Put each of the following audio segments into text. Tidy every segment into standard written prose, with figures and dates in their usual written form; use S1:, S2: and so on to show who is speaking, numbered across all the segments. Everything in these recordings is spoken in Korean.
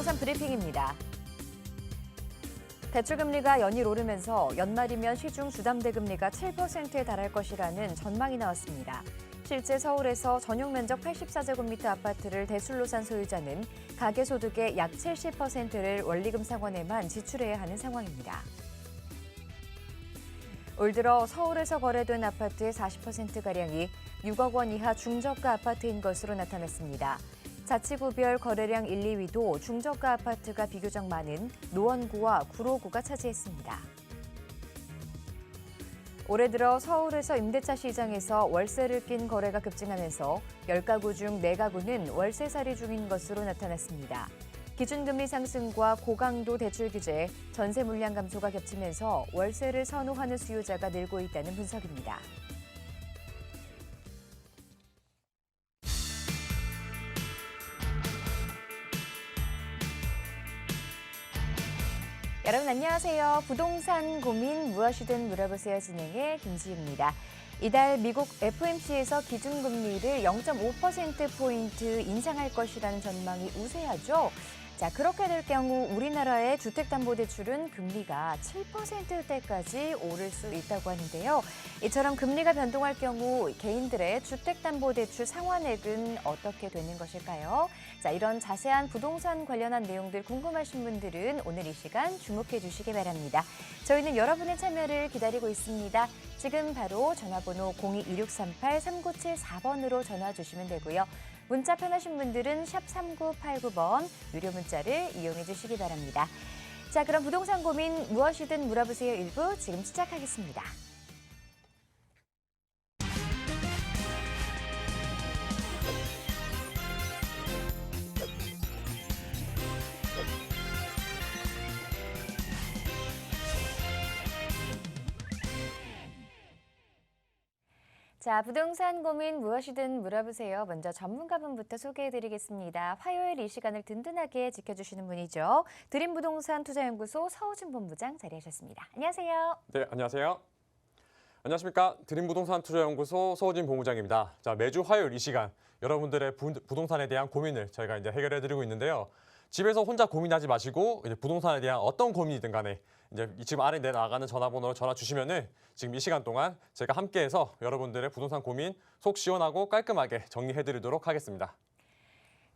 S1: 부동산 브리핑입니다. 대출금리가 연일 오르면서 연말이면 시중 주담대금리가 7%에 달할 것이라는 전망이 나왔습니다. 실제 서울에서 전용 면적 84제곱미터 아파트를 대출로 산 소유자는 가계소득의 약 70%를 원리금 상환에만 지출해야 하는 상황입니다. 올 들어 서울에서 거래된 아파트의 40%가량이 6억 원 이하 중저가 아파트인 것으로 나타났습니다. 자치구별 거래량 1, 2위도 중저가 아파트가 비교적 많은 노원구와 구로구가 차지했습니다. 올해 들어 서울에서 임대차 시장에서 월세를 낀 거래가 급증하면서 10가구 중 4가구는 월세살이 중인 것으로 나타났습니다. 기준금리 상승과 고강도 대출 규제, 전세 물량 감소가 겹치면서 월세를 선호하는 수요자가 늘고 있다는 분석입니다. 여러분 안녕하세요. 부동산 고민 무엇이든 물어보세요 진행의 김지희입니다. 이달 미국 FOMC에서 기준금리를 0.5%포인트 인상할 것이라는 전망이 우세하죠. 자, 그렇게 될 경우 우리나라의 주택담보대출은 금리가 7%대까지 오를 수 있다고 하는데요. 이처럼 금리가 변동할 경우 개인들의 주택담보대출 상환액은 어떻게 되는 것일까요? 자, 이런 자세한 부동산 관련한 내용들 궁금하신 분들은 오늘 이 시간 주목해 주시기 바랍니다. 저희는 여러분의 참여를 기다리고 있습니다. 지금 바로 전화번호 02-2638-3974번으로 전화 주시면 되고요. 문자 편하신 분들은 샵 3989번 유료 문자를 이용해 주시기 바랍니다. 자, 그럼 부동산 고민 무엇이든 물어보세요 1부 지금 시작하겠습니다. 자, 부동산 고민 무엇이든 물어보세요. 먼저 전문가분부터 소개해드리겠습니다. 화요일 이 시간을 든든하게 지켜주시는 분이죠. 드림부동산 투자연구소 서우진 본부장 자리하셨습니다. 안녕하세요.
S2: 네, 안녕하세요. 안녕하십니까. 드림부동산 투자연구소 서우진 본부장입니다. 자, 매주 화요일 이 시간 여러분들의 부동산에 대한 고민을 저희가 이제 해결해드리고 있는데요. 집에서 혼자 고민하지 마시고 이제 부동산에 대한 어떤 고민이든 간에 이제 지금 아래 내나가는 전화번호로 전화 주시면은 지금 이 시간 동안 제가 함께해서 여러분들의 부동산 고민 속 시원하고 깔끔하게 정리해드리도록 하겠습니다.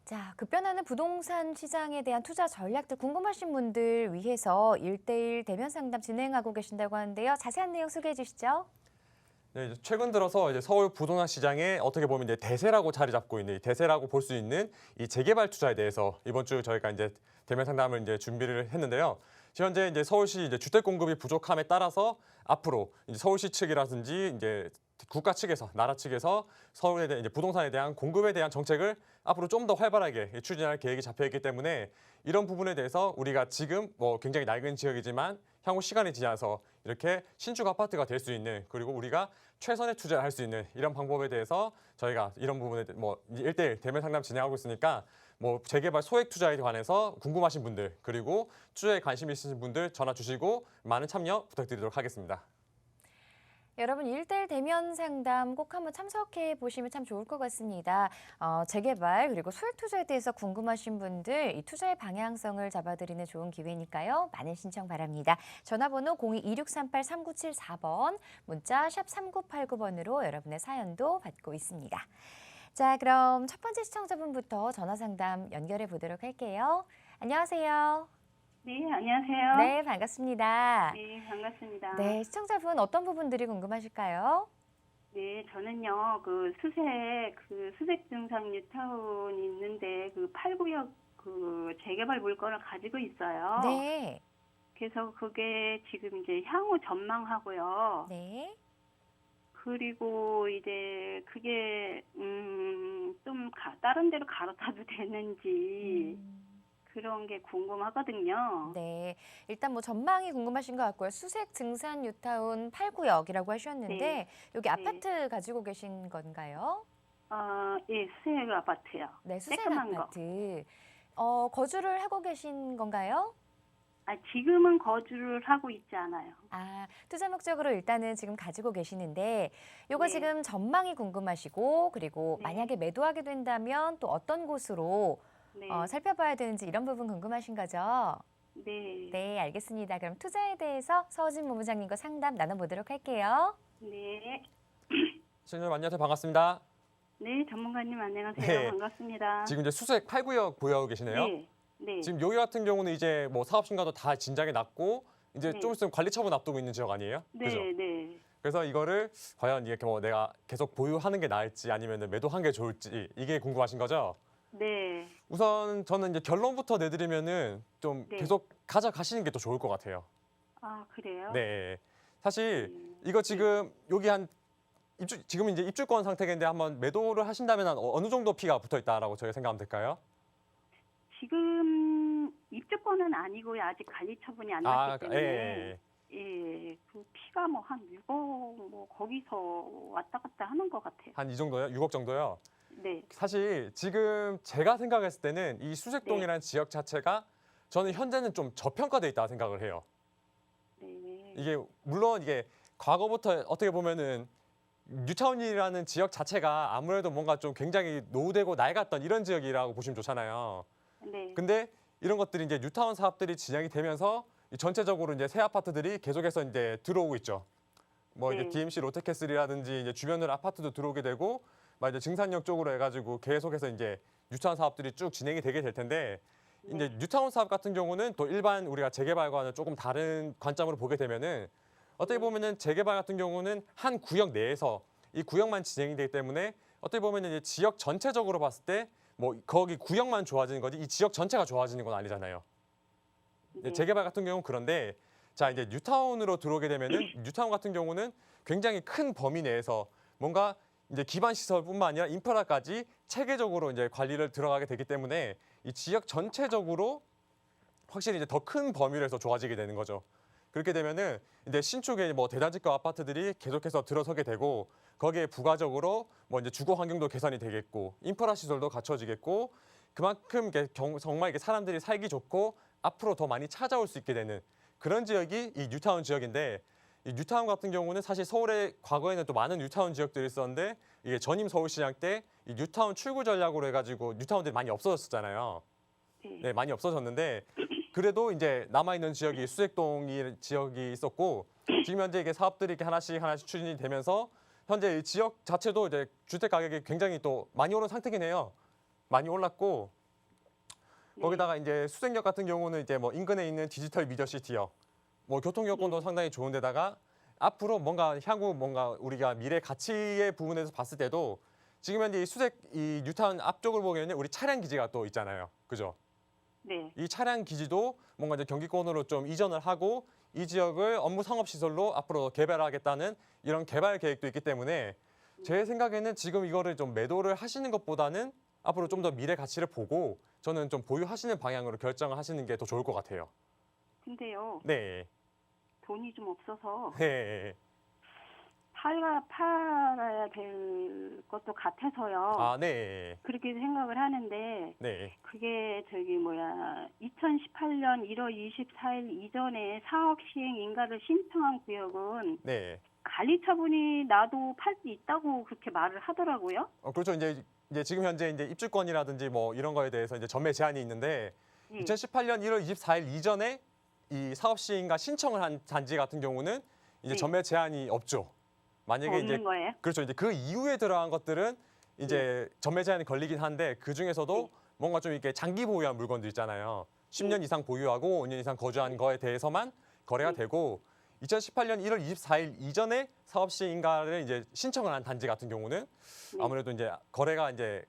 S1: 자, 급변하는 부동산 시장에 대한 투자 전략들 궁금하신 분들 위해서 1:1 대면 상담 진행하고 계신다고 하는데요. 자세한 내용 소개해 주시죠.
S2: 네, 최근 들어서 이제 서울 부동산 시장에 어떻게 보면 이제 대세라고 자리 잡고 있는 이 대세라고 볼 수 있는 이 재개발 투자에 대해서 이번 주 저희가 이제 대면 상담을 이제 준비를 했는데요. 현재 이제 서울시 이제 주택 공급이 부족함에 따라서 앞으로 이제 서울시 측이라든지 이제 국가 측에서 나라 측에서 서울에 대한 이제 부동산에 대한 공급에 대한 정책을 앞으로 좀 더 활발하게 추진할 계획이 잡혀 있기 때문에 이런 부분에 대해서 우리가 지금 뭐 굉장히 낡은 지역이지만 향후 시간이 지나서 이렇게 신축 아파트가 될 수 있는 그리고 우리가 최선의 투자를 할 수 있는 이런 방법에 대해서 저희가 이런 부분에 뭐 1:1 대면 상담 진행하고 있으니까 뭐 재개발 소액 투자에 관해서 궁금하신 분들 그리고 투자에 관심 있으신 분들 전화 주시고 많은 참여 부탁드리도록 하겠습니다.
S1: 여러분 1:1 대면 상담 꼭 한번 참석해 보시면 참 좋을 것 같습니다. 재개발 그리고 소액 투자에 대해서 궁금하신 분들 이 투자의 방향성을 잡아드리는 좋은 기회니까요. 많은 신청 바랍니다. 전화번호 02-2638-3974번, 문자 샵 3989번으로 여러분의 사연도 받고 있습니다. 자, 그럼 첫 번째 시청자분부터 전화 상담 연결해 보도록 할게요. 안녕하세요.
S3: 네, 안녕하세요.
S1: 네, 반갑습니다.
S3: 네, 반갑습니다.
S1: 네, 시청자분 어떤 부분들이 궁금하실까요?
S3: 네, 저는요, 수색 증상 뉴타운이 있는데, 8구역 재개발 물건을 가지고 있어요.
S1: 네.
S3: 그래서 그게 지금 이제 향후 전망하고요.
S1: 네.
S3: 그리고 이제 그게, 다른 데로 갈아타도 되는지, 그런 게 궁금하거든요.
S1: 네. 일단 뭐 전망이 궁금하신 것 같고요. 수색 증산 뉴타운 8구역이라고 하셨는데
S3: 네.
S1: 여기 아파트 가지고 계신 건가요?
S3: 예, 수색 아파트요.
S1: 네, 수색
S3: 깔끔한 거.
S1: 아파트. 거주를 하고 계신 건가요?
S3: 지금은 거주를 하고 있지 않아요.
S1: 투자 목적으로 일단은 지금 가지고 계시는데 요거
S3: 네.
S1: 지금 전망이 궁금하시고 그리고
S3: 네.
S1: 만약에 매도하게 된다면 또 어떤 곳으로
S3: 네.
S1: 살펴봐야 되는지 이런 부분 궁금하신 거죠?
S3: 네.
S1: 네, 알겠습니다. 그럼 투자에 대해서 서우진 본부장님과 상담 나눠보도록 할게요.
S3: 네.
S2: 시청자님 안녕하세요. 반갑습니다.
S3: 네, 전문가님 안녕하세요.
S2: 네.
S3: 반갑습니다.
S2: 지금 이제 수색 8구역 보유하고 계시네요.
S3: 네. 네.
S2: 지금 여기 같은 경우는 이제 뭐 사업 신가도 다 진작에 났고 이제
S3: 네.
S2: 좀 있으면 관리 처분 앞두고 있는 지역 아니에요?
S3: 네,
S2: 그죠?
S3: 네.
S2: 그래서 이거를 과연 이렇게 뭐 내가 계속 보유하는 게 나을지 아니면 매도한 게 좋을지 이게 궁금하신 거죠?
S3: 네.
S2: 우선 저는 이제 결론부터 내드리면은 좀
S3: 네.
S2: 계속 가져가시는 게 더 좋을 것 같아요.
S3: 아, 그래요?
S2: 네. 사실
S3: 네.
S2: 이거 지금 여기 한 지금 이제 입주권 상태인데 한번 매도를 하신다면 한 어느 정도 피가 붙어 있다라고 저희가 생각하면 될까요?
S3: 지금 입주권은 아니고요. 아직 관리 처분이 안 났기 때문에. 예, 그 피가 뭐 한 6억 뭐 거기서 왔다 갔다 하는 것 같아요.
S2: 한 이 정도요? 6억 정도요?
S3: 네.
S2: 사실 지금 제가 생각했을 때는 이 수색동이라는 지역 자체가 저는 현재는 좀 저평가돼 있다고 생각을 해요.
S3: 네.
S2: 이게 물론 이게 과거부터 어떻게 보면은 뉴타운이라는 지역 자체가 아무래도 뭔가 좀 굉장히 노후되고 낡았던 이런 지역이라고 보시면 좋잖아요.
S3: 네.
S2: 근데 이런 것들이 이제 뉴타운 사업들이 진행이 되면서 전체적으로 이제 새 아파트들이 계속해서 이제 들어오고 있죠. 뭐 이제
S3: 네.
S2: DMC 롯데캐슬이라든지 이제 주변으로 아파트도 들어오게 되고, 막 이제 증산역 쪽으로 해가지고 계속해서 이제 뉴타운 사업들이 쭉 진행이 되게 될 텐데, 이제 뉴타운 사업 같은 경우는 또 일반 우리가 재개발과는 조금 다른 관점으로 보게 되면은 어떻게 보면은 재개발 같은 경우는 한 구역 내에서 이 구역만 진행이 되기 때문에 어떻게 보면은 이제 지역 전체적으로 봤을 때 뭐 거기 구역만 좋아지는 거지 이 지역 전체가 좋아지는 건 아니잖아요.
S3: 네.
S2: 재개발 같은 경우는 그런데 자 이제 뉴타운으로 들어오게 되면은 뉴타운 같은 경우는 굉장히 큰 범위 내에서 뭔가 이제 기반 시설뿐만 아니라 인프라까지 체계적으로 이제 관리를 들어가게 되기 때문에 이 지역 전체적으로 확실히 이제 더 큰 범위에서 좋아지게 되는 거죠. 그렇게 되면은 이제 신축의 뭐 대단지가 아파트들이 계속해서 들어서게 되고 거기에 부가적으로 뭐 이제 주거 환경도 개선이 되겠고 인프라 시설도 갖춰지겠고 그만큼 이게 정말 이게 사람들이 살기 좋고 앞으로 더 많이 찾아올 수 있게 되는 그런 지역이 이 뉴타운 지역인데 이 뉴타운 같은 경우는 사실 서울에 과거에는 또 많은 뉴타운 지역들이 있었는데 이게 전임 서울시장 때 이 뉴타운 출구 전략으로 해가지고 뉴타운들이 많이 없어졌었잖아요. 네, 많이 없어졌는데 그래도 이제 남아있는 지역이 수색동 지역이 있었고 지금 현재 이게 사업들이 이렇게 하나씩 추진이 되면서 현재 이 지역 자체도 이제 주택 가격이 굉장히 또 많이 오른 상태긴 해요. 많이 올랐고 거기다가 이제 수색역 같은 경우는 이제 뭐 인근에 있는 디지털 미디어 시티역, 뭐 교통 여건도 상당히 좋은데다가 앞으로 뭔가 향후 뭔가 우리가 미래 가치의 부분에서 봤을 때도 지금 현재 이 뉴타운 앞쪽을 보면 우리 차량 기지가 또 있잖아요. 그죠?
S3: 네.
S2: 이 차량 기지도 뭔가 이제 경기권으로 좀 이전을 하고 이 지역을 업무 상업 시설로 앞으로 개발하겠다는 이런 개발 계획도 있기 때문에 제 생각에는 지금 이거를 좀 매도를 하시는 것보다는 앞으로 좀 더 미래 가치를 보고 저는 좀 보유하시는 방향으로 결정을 하시는 게 더 좋을 것 같아요.
S3: 근데요.
S2: 네.
S3: 돈이 좀 없어서
S2: 네.
S3: 팔아야 될 것도 같아서요.
S2: 아, 네.
S3: 그렇게 생각을 하는데
S2: 네.
S3: 그게 2018년 1월 24일 이전에 사업 시행 인가를 신청한 구역은
S2: 네.
S3: 관리 처분이 나도 팔 수 있다고 그렇게 말을 하더라고요.
S2: 그렇죠. 이제 지금 현재 이제 입주권이라든지 뭐 이런 거에 대해서 이제 전매 제한이 있는데
S3: 예.
S2: 2018년 1월 24일 이전에 이 사업 시행과 신청을 한 단지 같은 경우는 이제
S3: 네.
S2: 전매 제한이 없죠. 만약에
S3: 없는 거예요?
S2: 그렇죠. 이제 그 이후에 들어간 것들은 이제 전매 제한이 걸리긴 한데 그 중에서도
S3: 네.
S2: 뭔가 좀 이렇게 장기 보유한 물건들 있잖아요. 10년 이상 보유하고 5년 이상 거주한 거에 대해서만 거래가 되고 2018년 1월 24일 이전에 사업 시행인가를 이제 신청을 한 단지 같은 경우는 아무래도 이제 거래가 이제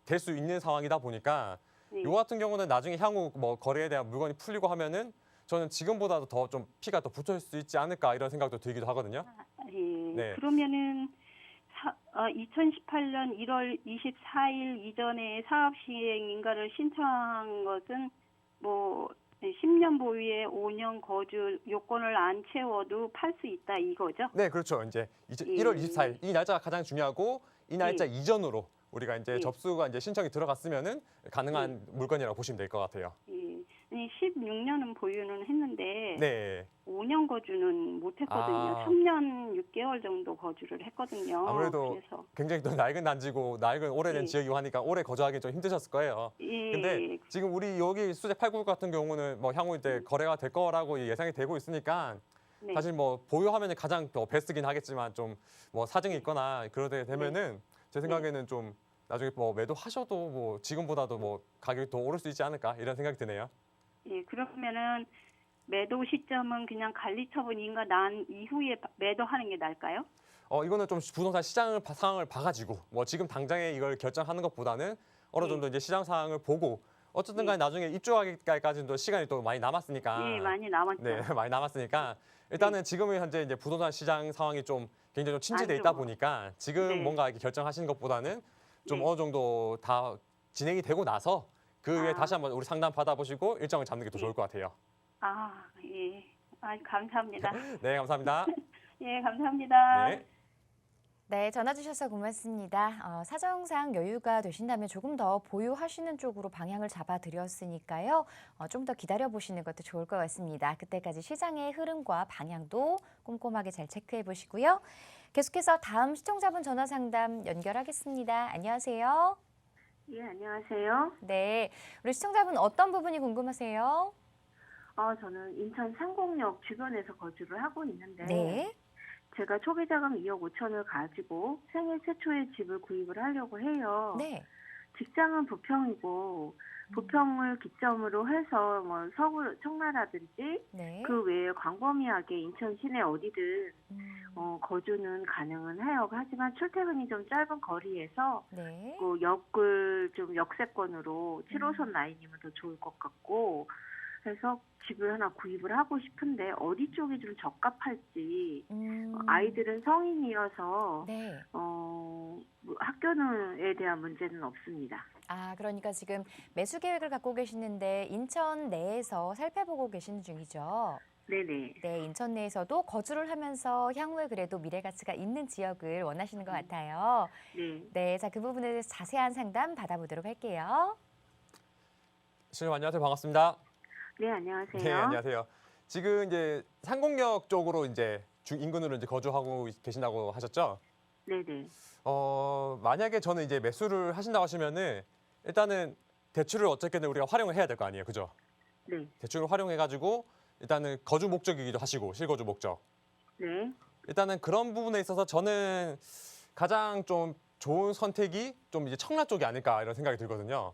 S2: 될 수 있는 상황이다 보니까
S3: 네.
S2: 요 같은 경우는 나중에 향후 뭐 거래에 대한 물건이 풀리고 하면은 저는 지금보다도 더 좀 피가 더 붙을 수 있지 않을까 이런 생각도 들기도 하거든요.
S3: 예.
S2: 네.
S3: 그러면은 2018년 1월 24일 이전에 사업 시행 인가를 신청한 것은 뭐 10년 보유에 5년 거주 요건을 안 채워도 팔 수 있다 이거죠?
S2: 네, 그렇죠. 이제 1월 24일 이 날짜가 가장 중요하고 이 날짜 이전으로 우리가 이제
S3: 예.
S2: 접수가 이제 신청이 들어갔으면은 가능한 물건이라고 보시면 될 것 같아요.
S3: 예. 16년은 보유는 했는데
S2: 네.
S3: 5년 거주는 못 했거든요.
S2: 아.
S3: 3년 6개월 정도 거주를 했거든요.
S2: 아무래도
S3: 그래서
S2: 굉장히 또 낡은 단지고 낡은 오래된
S3: 예.
S2: 지역이고 하니까 오래 거주하기 좀 힘드셨을 거예요. 근데
S3: 예.
S2: 지금 우리 여기 수제 8구역 같은 경우는 뭐 향후 이제 거래가 될 거라고 예상이 되고 있으니까
S3: 네.
S2: 사실 뭐 보유하면 가장 더 베스트긴 하겠지만 좀 뭐 사정이 있거나 그러게 되면은 제 생각에는 좀 나중에 뭐 매도하셔도 뭐 지금보다도 뭐 가격이 더 오를 수 있지 않을까 이런 생각이 드네요.
S3: 예, 그러면은 매도 시점은 그냥 관리처분 인가 난 이후에 매도하는 게 나을까요?
S2: 이거는 좀 부동산 상황을 봐가지고 뭐 지금 당장에 이걸 결정하는 것보다는 어느
S3: 네.
S2: 정도 이제 시장 상황을 보고 어쨌든 간에
S3: 네.
S2: 나중에 입주하기까지도 시간이 또 많이
S3: 예,
S2: 남았으니까
S3: 많이 남았죠.
S2: 네, 많이 남았으니까 일단은 지금은 현재 이제 부동산 시장 상황이 좀 굉장히 좀 침체돼
S3: 안
S2: 있다
S3: 좋아.
S2: 보니까 지금
S3: 네.
S2: 뭔가 이렇게 결정하시는 것보다는 좀
S3: 네.
S2: 어느 정도 다 진행이 되고 나서 그 후에
S3: 아.
S2: 다시 한번 우리 상담 받아보시고 일정을 잡는 게 더 좋을 것 같아요.
S3: 아, 예. 아, 감사합니다.
S2: 네, 감사합니다.
S3: 예, 감사합니다.
S2: 네.
S1: 네, 전화 주셔서 고맙습니다. 사정상 여유가 되신다면 조금 더 보유하시는 쪽으로 방향을 잡아드렸으니까요. 좀 더 기다려보시는 것도 좋을 것 같습니다. 그때까지 시장의 흐름과 방향도 꼼꼼하게 잘 체크해 보시고요. 계속해서 다음 시청자분 전화 상담 연결하겠습니다. 안녕하세요.
S4: 예, 안녕하세요.
S1: 네, 우리 시청자분 어떤 부분이 궁금하세요?
S4: 저는 인천 상공역 주변에서 거주를 하고 있는데
S1: 네.
S4: 제가 초기 자금 2억 5천을 가지고 생애 최초의 집을 구입을 하려고 해요.
S1: 네.
S4: 직장은 부평이고 부평을 기점으로 해서 뭐 서구 청라라든지
S1: 네.
S4: 그 외에 광범위하게 인천 시내 어디든 거주는 가능은 해요. 하지만 출퇴근이 좀 짧은 거리에서
S1: 네.
S4: 그 역을 좀 역세권으로 7호선 라인이면 더 좋을 것 같고 그래서 집을 하나 구입을 하고 싶은데 어디 쪽이 좀 적합할지 아이들은 성인이어서
S1: 네.
S4: 뭐 학교에 대한 문제는 없습니다.
S1: 그러니까 지금 매수 계획을 갖고 계시는데 인천 내에서 살펴보고 계시는 중이죠.
S4: 네네.
S1: 네, 인천 내에서도 거주를 하면서 향후에 그래도 미래 가치가 있는 지역을 원하시는 것 같아요.
S4: 네.
S1: 네, 자, 그 부분에 대해서 자세한 상담 받아보도록 할게요.
S2: 시청자 안녕하세요. 반갑습니다.
S4: 네, 안녕하세요.
S2: 네, 안녕하세요. 지금 이제 상공역 쪽으로 이제 주 인근으로 이제 거주하고 계신다고 하셨죠?
S4: 네네.
S2: 만약에 저는 이제 매수를 하신다고 하시면은 일단은 대출을 어떻게든 우리가 활용을 해야 될 거 아니에요. 그죠?
S4: 네.
S2: 대출을 활용해 가지고 일단은 거주 목적이기도 하시고 실거주 목적.
S4: 네.
S2: 일단은 그런 부분에 있어서 저는 가장 좀 좋은 선택이 좀 이제 청라 쪽이 아닐까 이런 생각이 들거든요.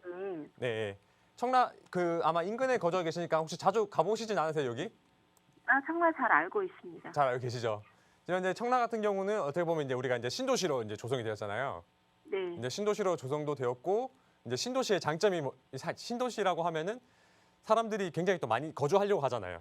S4: 네.
S2: 네. 청라 아마 인근에 거주하고 계시니까 혹시 자주 가보시진 않으세요, 여기?
S4: 정말 잘 알고 있습니다.
S2: 잘 알고 계시죠? 지금 이제 청라 같은 경우는 어떻게 보면 이제 우리가 이제 신도시로 이제 조성이 되었잖아요.
S4: 네.
S2: 이제 신도시로 조성도 되었고 이제 신도시의 장점이 신도시라고 하면은 사람들이 굉장히 또 많이 거주하려고 하잖아요.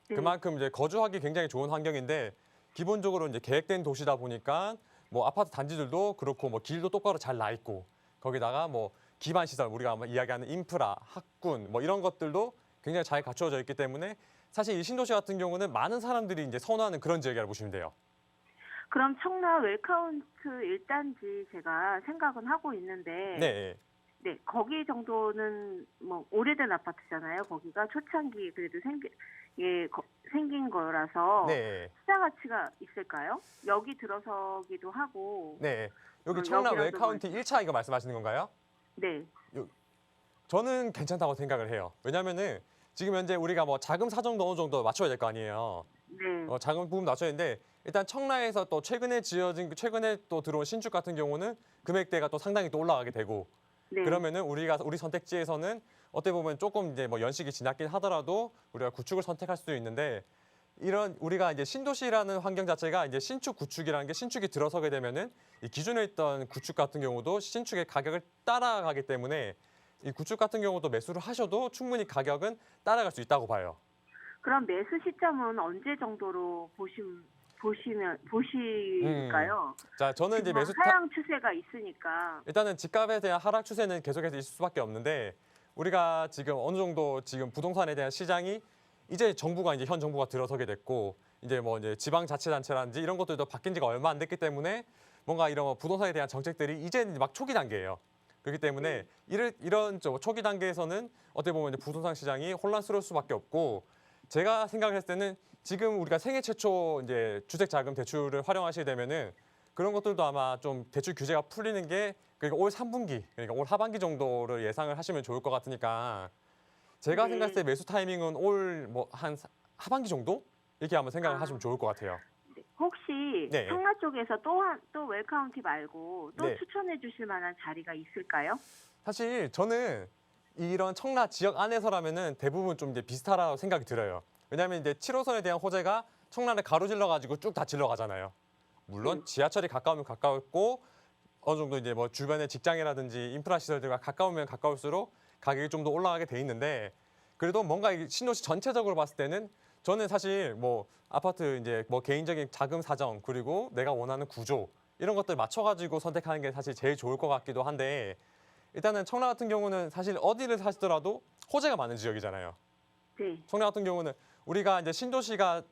S4: 네.
S2: 그만큼 이제 거주하기 굉장히 좋은 환경인데 기본적으로 이제 계획된 도시다 보니까 뭐 아파트 단지들도 그렇고 뭐 길도 똑바로 잘 나 있고 거기다가 뭐 기반 시설 우리가 이야기하는 인프라, 학군 뭐 이런 것들도 굉장히 잘 갖추어져 있기 때문에 사실 이 신도시 같은 경우는 많은 사람들이 이제 선호하는 그런 지역이라고 보시면 돼요.
S4: 그럼 청라 웰카운트 1단지 제가 생각은 하고 있는데
S2: 네.
S4: 네, 거기 정도는 뭐 오래된 아파트잖아요. 거기가 초창기에 그래도 생긴 거라서
S2: 네.
S4: 투자 가치가 있을까요? 여기 들어서기도 하고.
S2: 네. 여기 청라
S4: 여기라도
S2: 웰카운티 1차 이거 말씀하시는 건가요?
S4: 네,
S2: 저는 괜찮다고 생각을 해요. 왜냐면은 지금 현재 우리가 뭐 자금 사정도 어느 정도 맞춰야 될 거 아니에요.
S4: 네,
S2: 자금 부분 맞춰야 되는데 일단 청라에서 또 최근에 또 들어온 신축 같은 경우는 금액대가 또 상당히 또 올라가게 되고
S4: 네.
S2: 그러면은 우리 선택지에서는 어떻게 보면 조금 이제 뭐 연식이 지났긴 하더라도 우리가 구축을 선택할 수도 있는데 이런 우리가 이제 신도시라는 환경 자체가 이제 신축 구축이라는 게 신축이 들어서게 되면은 이 기존에 있던 구축 같은 경우도 신축의 가격을 따라가기 때문에 이 구축 같은 경우도 매수를 하셔도 충분히 가격은 따라갈 수 있다고 봐요.
S4: 그럼 매수 시점은 언제 정도로 보실까요?
S2: 자, 저는 이제
S4: 지금
S2: 매수
S4: 하향 추세가 있으니까.
S2: 일단은 집값에 대한 하락 추세는 계속해서 있을 수밖에 없는데 우리가 지금 어느 정도 지금 부동산에 대한 시장이 이제 현 정부가 들어서게 됐고 이제 뭐 이제 지방자치단체라든지 이런 것들도 바뀐 지가 얼마 안 됐기 때문에 뭔가 이런 부동산에 대한 정책들이 이제 막 초기 단계예요. 그렇기 때문에 이런 초기 단계에서는 어떻게 보면 이제 부동산 시장이 혼란스러울 수밖에 없고 제가 생각했을 때는 지금 우리가 생애 최초 이제 주택 자금 대출을 활용하시게 되면은 그런 것들도 아마 좀 대출 규제가 풀리는 게 그러니까 올 3분기 그러니까 올 하반기 정도를 예상을 하시면 좋을 것 같으니까 제가
S3: 네.
S2: 생각했을 때 매수 타이밍은 올 뭐 한 하반기 정도 이렇게 한번 생각을 하시면 좋을 것 같아요.
S4: 네. 혹시
S2: 네.
S4: 청라 쪽에서 또 웰카운티 말고 또
S2: 네.
S4: 추천해 주실 만한 자리가 있을까요?
S2: 사실 저는 이런 청라 지역 안에서라면은 대부분 좀 이제 비슷하다고 생각이 들어요. 왜냐하면 이제 7호선에 대한 호재가 청라를 가로질러 가지고 쭉 다 질러 가잖아요. 물론 지하철이 가까우면 가까웠고 어느 정도 이제 뭐 주변의 직장이라든지 인프라 시설들과 가까우면 가까울수록 가격이 좀 더 올라가게 돼 있는데 그래도 뭔가 이 신도시 전체적으로 봤을 때는 저는 사실 뭐 아파트 이제 뭐 개인적인 자금 사정 그리고 내가 원하는 구조 이런 것들 맞춰가지고 선택하는 게 사실 제일 좋을 것 같기도 한데 일단은 청라 같은 경우는 사실 어디를 사시더라도 호재가 많은 지역이잖아요.
S4: 네.
S2: 청라 같은 경우는 우리가 이제 신도시가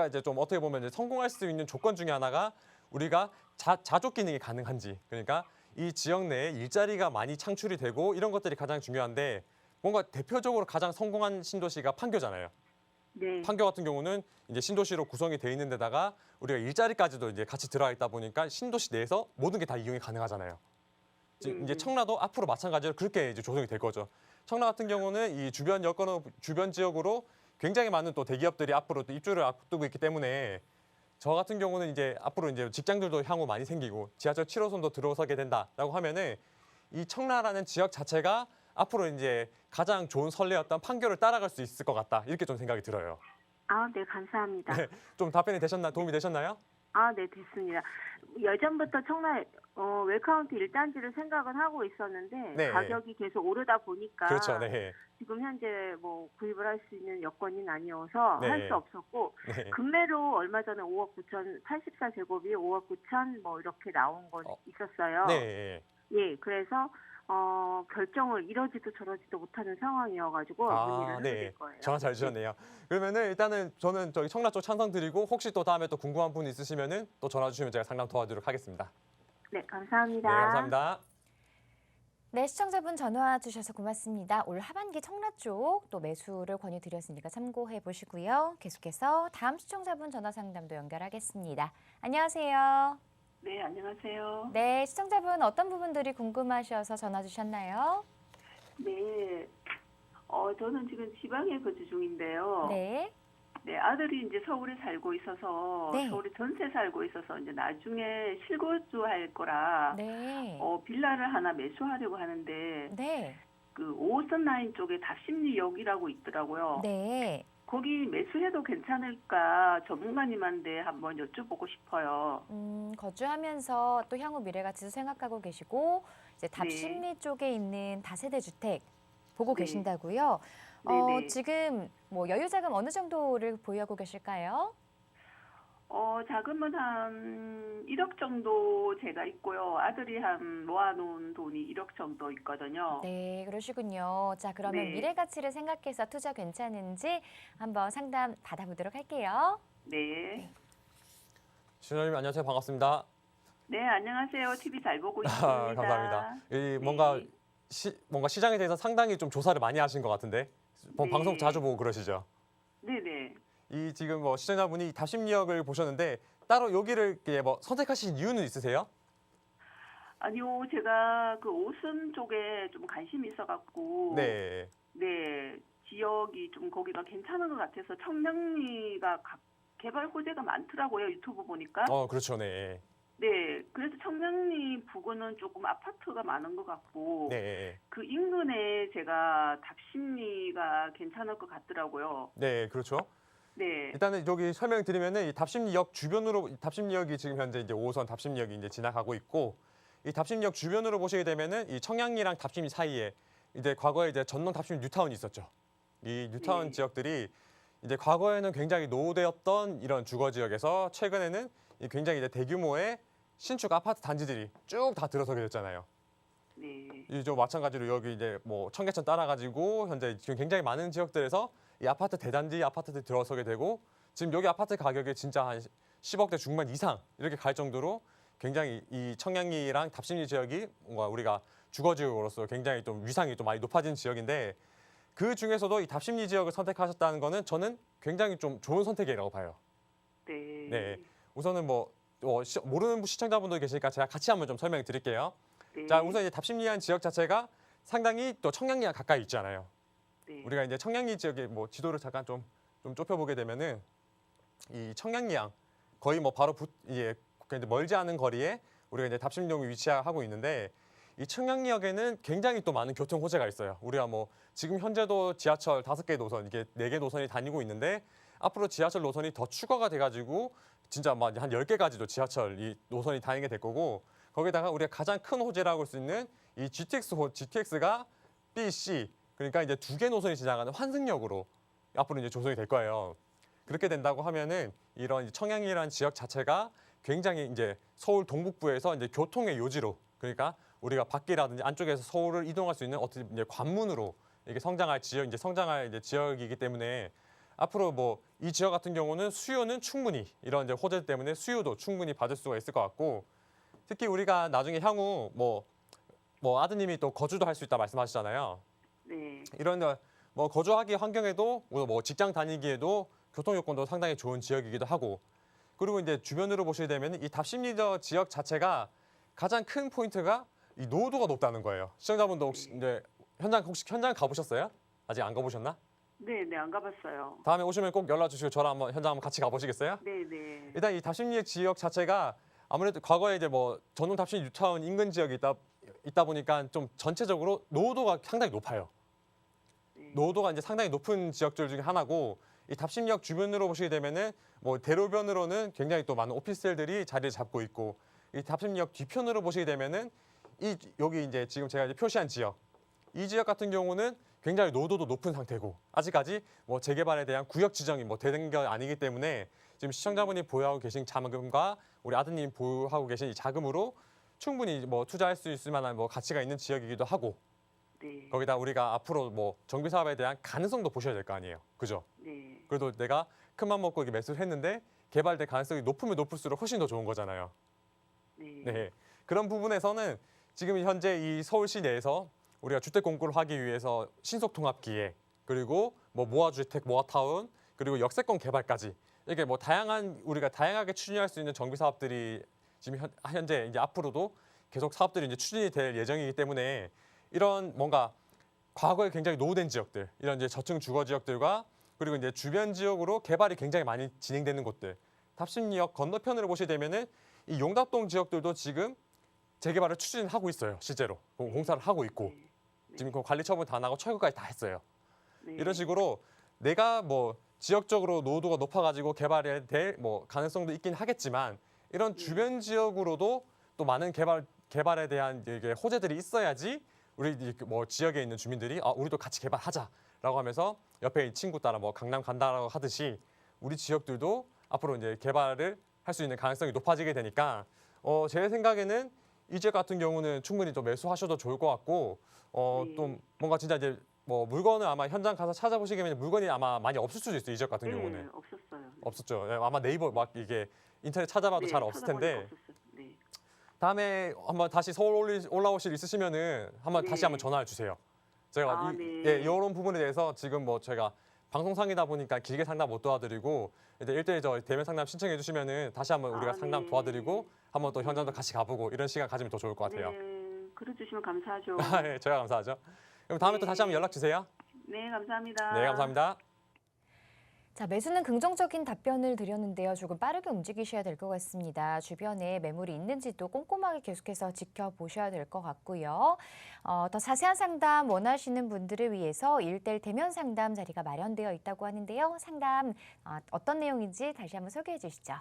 S2: 이제 좀 어떻게 보면 이제 성공할 수 있는 조건 중에 하나가 우리가 자족 기능이 가능한지 그러니까 이 지역 내에 일자리가 많이 창출이 되고 이런 것들이 가장 중요한데 뭔가 대표적으로 가장 성공한 신도시가 판교잖아요.
S4: 네.
S2: 판교 같은 경우는 이제 신도시로 구성이 돼 있는 데다가 우리가 일자리까지도 이제 같이 들어가 있다 보니까 신도시 내에서 모든 게 다 이용이 가능하잖아요. 이제 청라도 앞으로 마찬가지로 그렇게 이제 조성이 될 거죠. 청라 같은 경우는 이 주변 지역으로 굉장히 많은 또 대기업들이 앞으로 또 입주를 앞두고 있기 때문에 저 같은 경우는 이제 앞으로 이제 직장들도 향후 많이 생기고 지하철 7호선도 들어서게 된다라고 하면은 이 청라라는 지역 자체가 앞으로 이제 가장 좋은 선례였던 판교를 따라갈 수 있을 것 같다 이렇게 좀 생각이 들어요.
S4: 아, 네, 감사합니다.
S2: 네, 좀 도움이 되셨나요?
S4: 아, 네, 됐습니다. 예전부터 청라 웰카운티 1단지를 생각은 하고 있었는데
S2: 네.
S4: 가격이 계속 오르다 보니까
S2: 그렇죠, 네,
S4: 지금 현재 뭐 구입을 할 수 있는 여건이 아니어서
S2: 네.
S4: 할 수 없었고
S2: 네.
S4: 금매로 얼마 전에 5억 9천 84제곱이 5억 9천 뭐 이렇게 나온 건 있었어요.
S2: 네.
S4: 예, 그래서 결정을 이러지도 저러지도 못하는 상황이어가지고 문의를 하게 될 거예요.
S2: 전화 잘 주셨네요. 그러면은 일단은 저는 저기 청라 쪽 찬성드리고 혹시 또 다음에 또 궁금한 분 있으시면은 또 전화 주시면 제가 상담 도와드리도록 하겠습니다.
S4: 네, 감사합니다.
S2: 네, 감사합니다.
S1: 네, 시청자분 전화 주셔서 고맙습니다. 올 하반기 청라 쪽 또 매수를 권유드렸으니까 참고해 보시고요. 계속해서 다음 시청자분 전화 상담도 연결하겠습니다. 안녕하세요.
S5: 네, 안녕하세요.
S1: 네, 시청자분 어떤 부분들이 궁금하셔서 전화 주셨나요?
S5: 네, 저는 지금 지방에 거주 중인데요.
S1: 네.
S5: 네, 아들이 이제 서울에 살고 있어서
S1: 네.
S5: 서울에 전세 살고 있어서 이제 나중에 실거주 할 거라
S1: 네.
S5: 빌라를 하나 매수하려고 하는데
S1: 네.
S5: 그 5호선 라인 쪽에 답심리역이라고 있더라고요.
S1: 네.
S5: 거기 매수해도 괜찮을까 전문가님한테 한번 여쭤보고 싶어요.
S1: 거주하면서 또 향후 미래 가치도 생각하고 계시고 이제 답심리 쪽에 있는 다세대 주택 보고
S5: 네.
S1: 계신다고요.
S5: 네네.
S1: 지금 뭐 여유 자금 어느 정도를 보유하고 계실까요?
S5: 자금은 한 1억 정도 제가 있고요. 아들이 한 모아놓은 돈이 1억 정도 있거든요.
S1: 네, 그러시군요. 자, 그러면
S5: 네.
S1: 미래 가치를 생각해서 투자 괜찮은지 한번 상담 받아보도록 할게요.
S5: 네.
S2: 신원님 안녕하세요. 반갑습니다.
S5: 네, 안녕하세요. TV 잘 보고 있습니다.
S2: 감사합니다. 이
S5: 네.
S2: 뭔가 시장에 대해서 상당히 좀 조사를 많이 하신 것 같은데
S5: 네.
S2: 방송 자주 보고 그러시죠?
S5: 네네.
S2: 이 지금 뭐 시청자분이 답심리역을 보셨는데 따로 여기를 이렇게 뭐 선택하신 이유는 있으세요?
S5: 아니요, 제가 그 오순 쪽에 좀 관심이 있어갖고.
S2: 네.
S5: 네, 지역이 좀 거기가 괜찮은 것 같아서 청량리가 개발 호재가 많더라고요. 유튜브 보니까.
S2: 그렇죠. 네.
S5: 네, 그래서 청량리 부근은 조금 아파트가 많은 것 같고.
S2: 네.
S5: 그 인근에 제가 답심리가 괜찮을 것 같더라고요.
S2: 네, 그렇죠.
S5: 네.
S2: 일단은 여기 설명드리면은 이 답심리역 주변으로 답심리역이 지금 현재 이제 5호선 답심리역이 이제 지나가고 있고 이 답심리역 주변으로 보시게 되면은 이 청량리랑 답심리 사이에 이제 과거에 이제 전동 답심 뉴타운이 있었죠. 이 뉴타운
S5: 네.
S2: 지역들이 이제 과거에는 굉장히 노후되었던 이런 주거 지역에서 최근에는 이 굉장히 이제 대규모의 신축 아파트 단지들이 쭉 다 들어서게 됐잖아요.
S5: 네.
S2: 이좀 마찬가지로 여기 이제 뭐 청계천 따라가지고 현재 지금 굉장히 많은 지역들에서 이 아파트 대단지 아파트들이 들어서게 되고 지금 여기 아파트 가격이 진짜 한 10억대 중반 이상 이렇게 갈 정도로 굉장히 이 청량리랑 답심리 지역이 뭔가 우리가 주거지역으로서 굉장히 좀 위상이 좀 많이 높아진 지역인데 그 중에서도 이 답심리 지역을 선택하셨다는 거는 저는 굉장히 좀 좋은 선택이라고 봐요.
S5: 네.
S2: 네. 우선은 모르는 시청자분들 계시니까 제가 같이 한번 좀 설명을 드릴게요.
S5: 네.
S2: 자, 우선 이제 답심리한 지역 자체가 상당히 또 청량리랑 가까이 있잖아요.
S5: 네.
S2: 우리가 이제 청량리 지역의 뭐 지도를 잠깐 좀 좁혀보게 되면은 이 청량리항 거의 뭐 바로 이제 멀지 않은 거리에 우리가 이제 답심동이 위치하고 있는데 이 청량리역에는 굉장히 또 많은 교통 호재가 있어요. 우리가 뭐 지금 현재도 지하철 5개 노선, 이게 4개 노선이 다니고 있는데 앞으로 지하철 노선이 더 추가가 돼가지고 진짜 막 한 10개까지도 지하철 이 노선이 다니게 될 거고 거기다가 우리가 가장 큰 호재라고 할 수 있는 이 GTX가 B, C 그러니까 이제 2개 노선이 지나가는 환승역으로 앞으로 이제 조성이 될 거예요. 그렇게 된다고 하면은 이런 청량리라는 지역 자체가 굉장히 이제 서울 동북부에서 이제 교통의 요지로 그러니까 우리가 밖이라든지 안쪽에서 서울을 이동할 수 있는 어떻게 이제 관문으로 이게 성장할 지역이기 때문에 앞으로 뭐 이 지역 같은 경우는 수요는 충분히 이런 이제 호재 때문에 수요도 충분히 받을 수가 있을 것 같고 특히 우리가 나중에 향후 뭐 아드님이 또 거주도 할 수 있다 말씀하시잖아요.
S5: 네.
S2: 이런 뭐 거주하기 환경에도 뭐 직장 다니기에도 교통 여건도 상당히 좋은 지역이기도 하고 그리고 이제 주변으로 보시게 되면 이 답심리저 지역 자체가 가장 큰 포인트가 이 노후도가 높다는 거예요. 시청자분도 혹시 이제 현장 가보셨어요? 아직 안 가보셨나?
S5: 네, 네, 안 가봤어요.
S2: 다음에 오시면 꼭 연락 주시고 저랑 현장 한번 같이 가보시겠어요?
S5: 네, 네.
S2: 일단 이 답심리 지역 자체가 아무래도 과거에 이제 뭐 전용 답심 뉴타운 인근 지역이 있다 보니까 좀 전체적으로 노후도가 상당히 높아요.
S5: 네.
S2: 노후도가 이제 상당히 높은 지역들 중에 하나고 이 답심역 주변으로 보시게 되면은 뭐 대로변으로는 굉장히 또 많은 오피스텔들이 자리를 잡고 있고 이 답심역 뒤편으로 보시게 되면은 여기 이제 지금 제가 이제 표시한 지역 이 지역 같은 경우는 굉장히 노후도도 높은 상태고 아직까지 뭐 재개발에 대한 구역 지정이 뭐 되는 게 아니기 때문에 지금 시청자분이 보유하고 계신 자금과 우리 아드님 보유하고 계신 이 자금으로 충분히 뭐 투자할 수 있을 만한 뭐 가치가 있는 지역이기도 하고
S5: 네.
S2: 거기다 우리가 앞으로 뭐 정비 사업에 대한 가능성도 보셔야 될 거 아니에요. 그죠?
S5: 네.
S2: 그래도 내가 큰맘 먹고 이렇게 매수를 했는데 개발될 가능성이 높으면 높을수록 훨씬 더 좋은 거잖아요.
S5: 네.
S2: 네. 그런 부분에서는 지금 현재 이 서울시 내에서 우리가 주택 공급을 하기 위해서 신속 통합 기획 그리고 뭐 모아주택, 모아타운 그리고 역세권 개발까지 이게 뭐 우리가 다양하게 추진할 수 있는 정비 사업들이 지금 현재 이제 앞으로도 계속 사업들이 이제 추진이 될 예정이기 때문에 이런 뭔가 과거에 굉장히 노후된 지역들, 이런 이제 저층 주거 지역들과 그리고 이제 주변 지역으로 개발이 굉장히 많이 진행되는 곳들, 답심리역 건너편으로 보시게 되면은 이 용답동 지역들도 지금 재개발을 추진하고 있어요. 실제로 공사를 하고 있고
S5: 네.
S2: 지금 그 관리 처분 다 나고 철거까지 다 했어요.
S5: 네.
S2: 이런 식으로 내가 뭐 지역적으로 노후도가 높아가지고 개발이 될 뭐 가능성도 있긴 하겠지만 이런 주변 지역으로도 또 많은 개발에 대한 이게 호재들이 있어야지 우리 뭐 지역에 있는 주민들이 우리도 같이 개발하자라고 하면서 옆에 이 친구 따라 뭐 강남 간다라고 하듯이 우리 지역들도 앞으로 이제 개발을 할 수 있는 가능성이 높아지게 되니까 제 생각에는 이 지역 같은 경우는 충분히 또 매수하셔도 좋을 것 같고
S5: 네.
S2: 또 뭔가 진짜 이제 뭐 물건을 아마 현장 가서 찾아보시게 되면 물건이 아마 많이 없을 수도 있어요. 이 지역 같은
S5: 네,
S2: 경우는
S5: 없었어요. 네.
S2: 없었죠. 네, 아마 네이버 막 이게 인터넷 찾아봐도
S5: 네,
S2: 잘 없을 텐데
S5: 찾아보니까 없었어요. 네.
S2: 다음에 한번 다시 서울 올라오실 일 있으시면은 한번
S5: 네.
S2: 다시 한번 전화를 주세요. 제가
S5: 네.
S2: 이런 부분에 대해서 지금 뭐 제가 방송상이다 보니까 길게 상담 못 도와드리고 이제 1대1 저 대면 상담 신청해 주시면은 다시 한번 우리가 상담
S5: 네.
S2: 도와드리고 한번 또 현장도 같이 가보고 이런 시간 가지면 더 좋을 것 같아요.
S5: 네. 그래주시면 감사하죠.
S2: 네, 저희가 감사하죠. 그럼 다음에 또 다시 한번 연락 주세요.
S5: 네, 감사합니다.
S2: 네, 감사합니다.
S1: 자, 매수는 긍정적인 답변을 드렸는데요. 조금 빠르게 움직이셔야 될 것 같습니다. 주변에 매물이 있는지도 꼼꼼하게 계속해서 지켜보셔야 될 것 같고요. 더 자세한 상담 원하시는 분들을 위해서 1:1 대면 상담 자리가 마련되어 있다고 하는데요. 상담 어떤 내용인지 다시 한번 소개해 주시죠.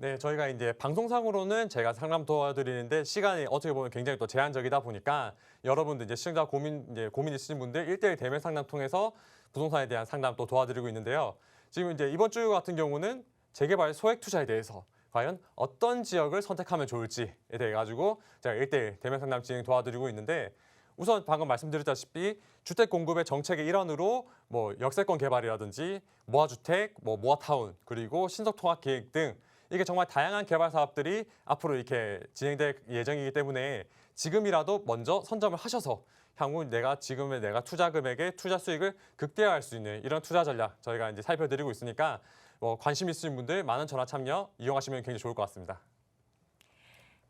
S2: 네, 저희가 이제 방송상으로는 제가 상담 도와드리는데 시간이 어떻게 보면 굉장히 또 제한적이다 보니까 여러분들 이제 시청자 고민 있으신 분들 1:1 대면 상담 통해서 부동산에 대한 상담 또 도와드리고 있는데요. 지금 이제 이번 주 같은 경우는 재개발 소액 투자에 대해서 과연 어떤 지역을 선택하면 좋을지에 대해 가지고 제가 1:1 대면 상담 진행 도와드리고 있는데 우선 방금 말씀드렸다시피 주택 공급의 정책의 일환으로 뭐 역세권 개발이라든지 모아주택, 뭐 모아타운 그리고 신속 통합 계획 등 이게 정말 다양한 개발 사업들이 앞으로 이렇게 진행될 예정이기 때문에 지금이라도 먼저 선점을 하셔서 향후 내가 투자 금액의 투자 수익을 극대화할 수 있는 이런 투자 전략 저희가 이제 살펴드리고 있으니까 관심 있으신 분들 많은 전화 참여 이용하시면 굉장히 좋을 것 같습니다.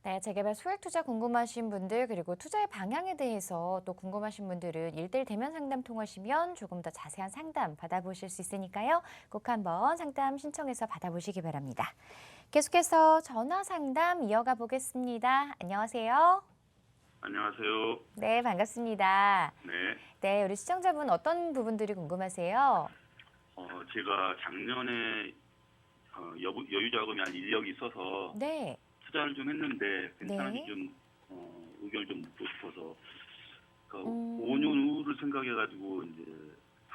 S1: 네, 재개발 소액 투자 궁금하신 분들 그리고 투자의 방향에 대해서 또 궁금하신 분들은 1:1 대면 상담 통하시면 조금 더 자세한 상담 받아보실 수 있으니까요. 꼭 한번 상담 신청해서 받아보시기 바랍니다. 계속해서 전화 상담 이어가 보겠습니다. 안녕하세요.
S6: 안녕하세요.
S1: 네, 반갑습니다.
S6: 네.
S1: 네, 우리 시청자분 어떤 부분들이 궁금하세요?
S6: 제가 작년에 여유 자금이 한 1억이 있어서
S1: 네.
S6: 투자를 좀 했는데 괜찮은지
S1: 네.
S6: 좀 의견을 좀 묻고 싶어서 5년 후를 생각해가지고 이제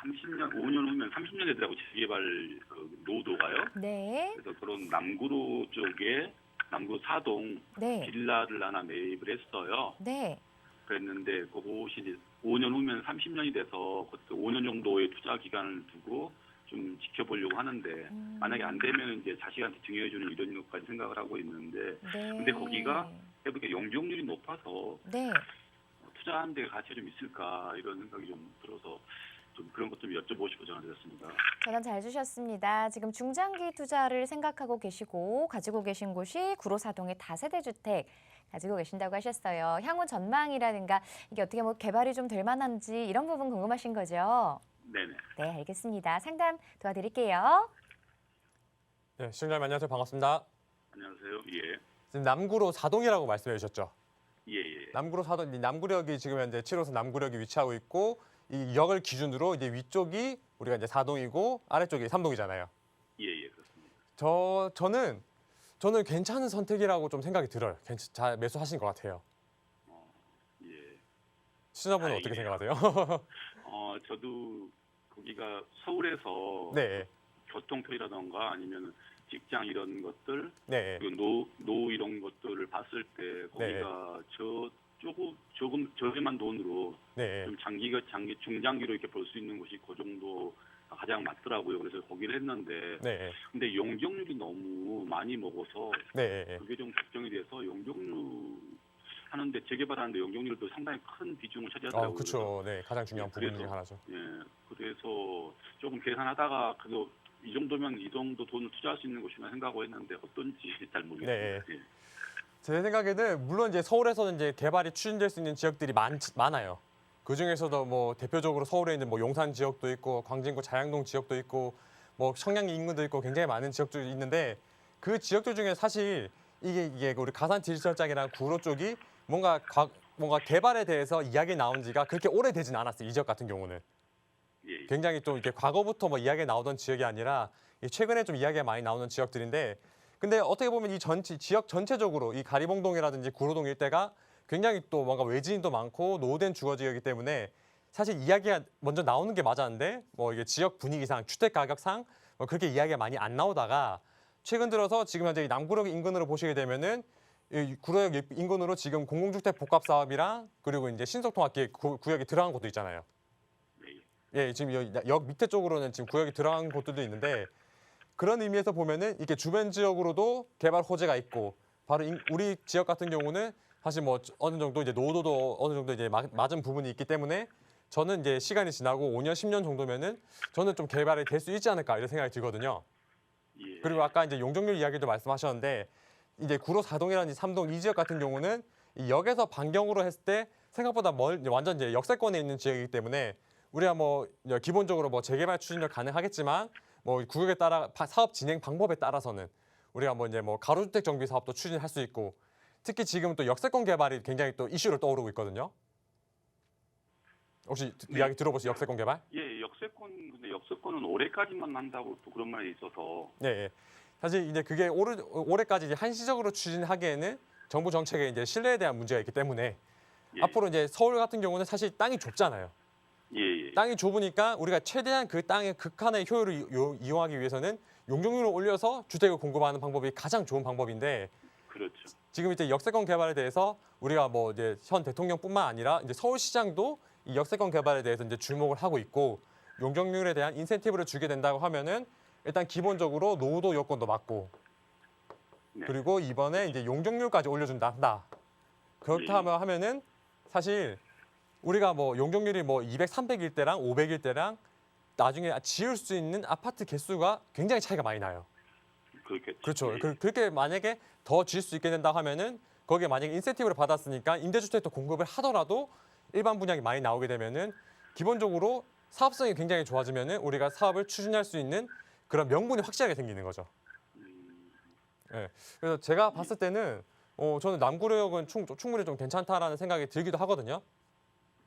S6: 5년 후면 30년 되더라고 재개발 노도가요.
S1: 네.
S6: 그래서 그런 남구로 쪽에 남구 사동
S1: 네.
S6: 빌라를 하나 매입을 했어요.
S1: 네.
S6: 그랬는데 그것이 이제 5년 후면 30년이 돼서 그때 5년 정도의 투자 기간을 두고 좀 지켜보려고 하는데 만약에 안 되면 이제 자식한테 증여해주는 이런 것까지 생각을 하고 있는데
S1: 네.
S6: 근데 거기가 해보니까 용적률이 높아서
S1: 네.
S6: 투자하는 데 가치가 좀 있을까 이런 생각이 좀 들어서 좀 그런 것 좀 여쭤보고 싶어 전화드렸습니다.
S1: 전화 잘 주셨습니다. 지금 중장기 투자를 생각하고 계시고 가지고 계신 곳이 구로사동의 다세대 주택 가지고 계신다고 하셨어요. 향후 전망이라든가 이게 어떻게 뭐 개발이 좀 될 만한지 이런 부분 궁금하신 거죠?
S6: 네네.
S1: 네, 알겠습니다. 상담 도와드릴게요.
S2: 네, 시청자님 안녕하세요. 반갑습니다.
S6: 안녕하세요. 예.
S2: 지금 남구로 사동이라고 말씀해 주셨죠?
S6: 예, 예.
S2: 남구로 사동, 이 남구역이 지금 현재 7호선 남구역이 위치하고 있고 이 역을 기준으로 이제 위쪽이 우리가 이제 사동이고 아래쪽이 삼동이잖아요.
S6: 예, 예, 그렇습니다.
S2: 저는 괜찮은 선택이라고 좀 생각이 들어요. 잘 매수하신 것 같아요.
S6: 예.
S2: 시청자분은 어떻게
S6: 다행이네요.
S2: 생각하세요?
S6: 저도 거기가 서울에서
S2: 네,
S6: 교통편이라던가 아니면 직장 이런 것들
S2: 네,
S6: 그리고 노 이런 것들을 봤을 때 거기가 조금 저렴한 돈으로
S2: 네,
S6: 좀 중장기로 이렇게 볼 수 있는 곳이 그 정도 가장 맞더라고요. 그래서 거기를 했는데
S2: 네,
S6: 근데 용적률이 너무 많이 먹어서
S2: 네,
S6: 그게 좀 걱정이 돼서 용적률 하는데 재개발하는데 용적률도 상당히 큰 비중을 차지하더라고요.
S2: 그렇죠. 네, 가장 중요한 부분 중에
S6: 그래서,
S2: 하나죠.
S6: 예, 그래서 조금 계산하다가 그래도 이 정도면 이 정도 돈을 투자할 수 있는 곳이나 생각하고 했는데 어떤지 잘 모르겠습니다.
S2: 네.
S6: 예.
S2: 제 생각에는 물론 이제 서울에서는 이제 개발이 추진될 수 있는 지역들이 많아요. 그 중에서도 뭐 대표적으로 서울에 있는 뭐 용산 지역도 있고 광진구 자양동 지역도 있고 뭐 청량리 인근도 있고 굉장히 많은 지역들이 있는데 그 지역들 중에 사실 이게 우리 가산 디지털장이랑 구로 쪽이 뭔가 개발에 대해서 이야기 나온 지가 그렇게 오래되진 않았어요. 이 지역 같은 경우는.
S6: 예.
S2: 굉장히 좀 이렇게 과거부터 뭐 이야기 나오던 지역이 아니라 최근에 좀 이야기가 많이 나오는 지역들인데 근데 어떻게 보면 이 지역 전체적으로 이 가리봉동이라든지 구로동 일대가 굉장히 또 뭔가 외지인도 많고 노후된 주거 지역이기 때문에 사실 이야기가 먼저 나오는 게 맞았는데 뭐 이게 지역 분위기상 주택 가격상 뭐 그렇게 이야기가 많이 안 나오다가 최근 들어서 지금 현재 이 남구역 인근으로 보시게 되면은 이 구로역 인근으로 지금 공공주택 복합 사업이랑 그리고 이제 신속통합기획 구역이 들어간 곳도 있잖아요. 예, 지금 역 밑에 쪽으로는 지금 구역이 들어간 곳들도 있는데 그런 의미에서 보면은 이렇게 주변 지역으로도 개발 호재가 있고 바로 우리 지역 같은 경우는 사실 뭐 어느 정도 이제 노도도 어느 정도 이제 맞은 부분이 있기 때문에 저는 이제 시간이 지나고 5년, 10년 정도면은 저는 좀 개발이 될 수 있지 않을까 이런 생각이 들거든요.
S6: 예.
S2: 그리고 아까 이제 용적률 이야기도 말씀하셨는데 이제 구로 사동이라든지 삼동 이 지역 같은 경우는 이 역에서 반경으로 했을 때 생각보다 완전 이제 역세권에 있는 지역이기 때문에 우리가 뭐 기본적으로 뭐 재개발 추진도 가능하겠지만 뭐 구역에 따라 사업 진행 방법에 따라서는 우리가 뭐 이제 뭐 가로주택 정비 사업도 추진할 수 있고 특히 지금은 또 역세권 개발이 굉장히 또 이슈로 떠오르고 있거든요. 혹시 이야기 들어보신 역세권 개발?
S6: 예, 근데 역세권은 올해까지만 한다고 또 그런 말이 있어서.
S2: 네. 사실 이제 그게 올해까지 이제 한시적으로 추진하기에는 정부 정책에 이제 신뢰에 대한 문제가 있기 때문에
S6: 예.
S2: 앞으로 이제 서울 같은 경우는 사실 땅이 좁잖아요.
S6: 예.
S2: 땅이 좁으니까 우리가 최대한 그 땅의 극한의 효율을 이용하기 위해서는 용적률을 올려서 주택을 공급하는 방법이 가장 좋은 방법인데
S6: 그렇죠.
S2: 지금 이제 역세권 개발에 대해서 우리가 뭐 이제 현 대통령뿐만 아니라 이제 서울시장도 이 역세권 개발에 대해서 이제 주목을 하고 있고 용적률에 대한 인센티브를 주게 된다고 하면은 일단 기본적으로 노후도 여건도 맞고
S6: 네.
S2: 그리고 이번에 이제 용적률까지 올려준다 한다. 그렇다면 하면은 사실 우리가 뭐 용적률이 뭐 200, 300일 때랑 500일 때랑 나중에 지을 수 있는 아파트 개수가 굉장히 차이가 많이 나요.
S6: 그렇겠죠.
S2: 그렇죠.
S6: 예.
S2: 그렇게 만약에 더 지을 수 있게 된다 하면은 거기에 만약에 인센티브를 받았으니까 임대주택도 공급을 하더라도 일반 분양이 많이 나오게 되면은 기본적으로 사업성이 굉장히 좋아지면은 우리가 사업을 추진할 수 있는 그런 명분이 확실하게 생기는 거죠. 예. 그래서 제가 봤을 때는 저는 남구역은 충분히 좀 괜찮다라는 생각이 들기도 하거든요.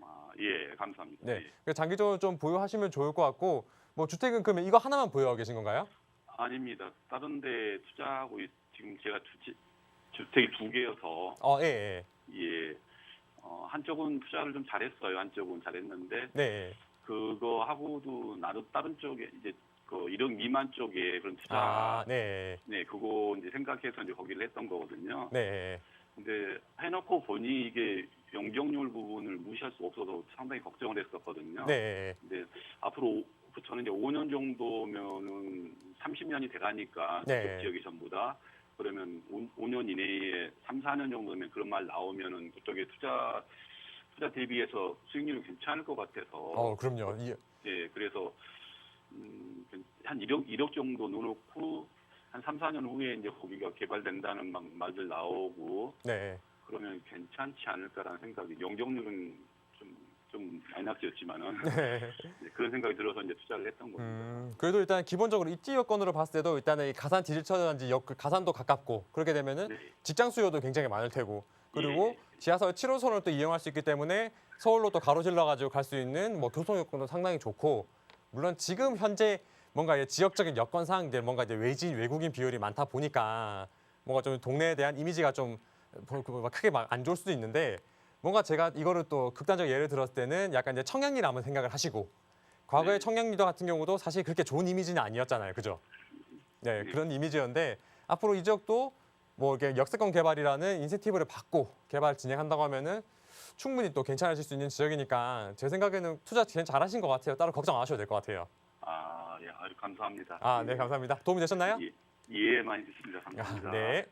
S6: 아, 예, 감사합니다.
S2: 네.
S6: 예.
S2: 그래서 장기적으로 좀 보유하시면 좋을 것 같고 뭐 주택은 그러면 이거 하나만 보유하고 계신 건가요?
S6: 아닙니다. 다른 데 투자하고 지금 제가 주택이 2개여서
S2: 예.
S6: 예. 한쪽은 투자를 좀 잘했어요. 한쪽은 잘했는데
S2: 네.
S6: 그거 하고도 나도 다른 쪽에 이제 그 1억 미만 쪽에 그런 투자
S2: 네.
S6: 네, 그거 이제 생각해서 이제 거기를 했던 거거든요.
S2: 네.
S6: 근데 해놓고 보니 이게 용적률 부분을 무시할 수 없어서 상당히 걱정을 했었거든요.
S2: 네.
S6: 근데 앞으로 저는 이제 5년 정도면은 30년이 돼가니까
S2: 네.
S6: 그쪽 지역이 전부 다 그러면 5년 이내에 3, 4년 정도면 그런 말 나오면은 그쪽에 투자 대비해서 수익률이 괜찮을 것 같아서
S2: 그럼요.
S6: 예, 그래서 한 1억 정도 넣어놓고 한 3, 4년 후에 이제 거기가 개발된다는 막 말들 나오고
S2: 네.
S6: 그러면 괜찮지 않을까라는 생각이 용적률은 좀 마이너스였지만은
S2: 네.
S6: 그런 생각이 들어서 이제 투자를 했던 겁니다.
S2: 그래도 일단 기본적으로 입지 여건으로 봤을 때도 일단은 이 가산 디지털단지 가산도 가깝고 그렇게 되면은
S6: 네.
S2: 직장 수요도 굉장히 많을 테고 그리고
S6: 예.
S2: 지하철 7호선을 또 이용할 수 있기 때문에 서울로 또 가로질러 가지고 갈 수 있는 뭐 교통 여건도 상당히 좋고 물론 지금 현재 뭔가 이제 지역적인 여건상 이제 뭔가 이제 외국인 비율이 많다 보니까 뭔가 좀 동네에 대한 이미지가 좀 크게 막 안 좋을 수도 있는데 뭔가 제가 이거를 또 극단적 예를 들었을 때는 약간 이제 청량리를 한번 생각을 하시고 과거에
S6: 네.
S2: 청량리도 같은 경우도 사실 그렇게 좋은 이미지는 아니었잖아요. 그죠? 네, 그런 이미지였는데 앞으로 이 지역도 뭐 이렇게 역세권 개발이라는 인센티브를 받고 개발 진행한다고 하면은 충분히 또 괜찮아질 수 있는 지역이니까 제 생각에는 투자 잘하신 것 같아요. 따로 걱정 안 하셔도 될 것 같아요.
S6: 아, 예, 아주 감사합니다.
S2: 네, 감사합니다. 도움이 되셨나요?
S6: 예, 많이 됐습니다. 감사합니다.
S2: 네.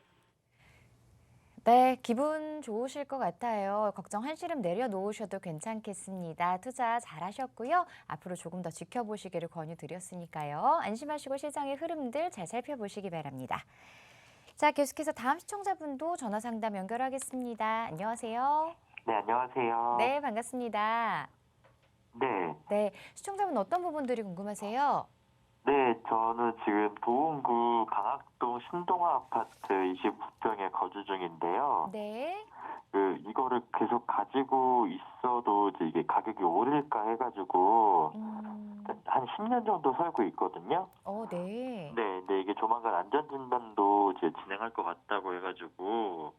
S1: 네, 기분 좋으실 것 같아요. 걱정 한시름 내려놓으셔도 괜찮겠습니다. 투자 잘하셨고요. 앞으로 조금 더 지켜보시기를 권유드렸으니까요. 안심하시고 시장의 흐름들 잘 살펴보시기 바랍니다. 자, 계속해서 다음 시청자분도 전화 상담 연결하겠습니다. 안녕하세요.
S7: 네, 안녕하세요.
S1: 네, 반갑습니다.
S7: 네.
S1: 네, 시청자분 어떤 부분들이 궁금하세요?
S7: 네, 저는 지금 도움구 방학동 신동아 아파트 29평에 거주 중인데요.
S1: 네.
S7: 이거를 계속 가지고 있어도 이제 이게 가격이 오를까 해가지고 한 10년 정도 살고 있거든요.
S1: 네.
S7: 네, 근데 이게 조만간 안전진단도 이제 진행할 것 같다고 해가지고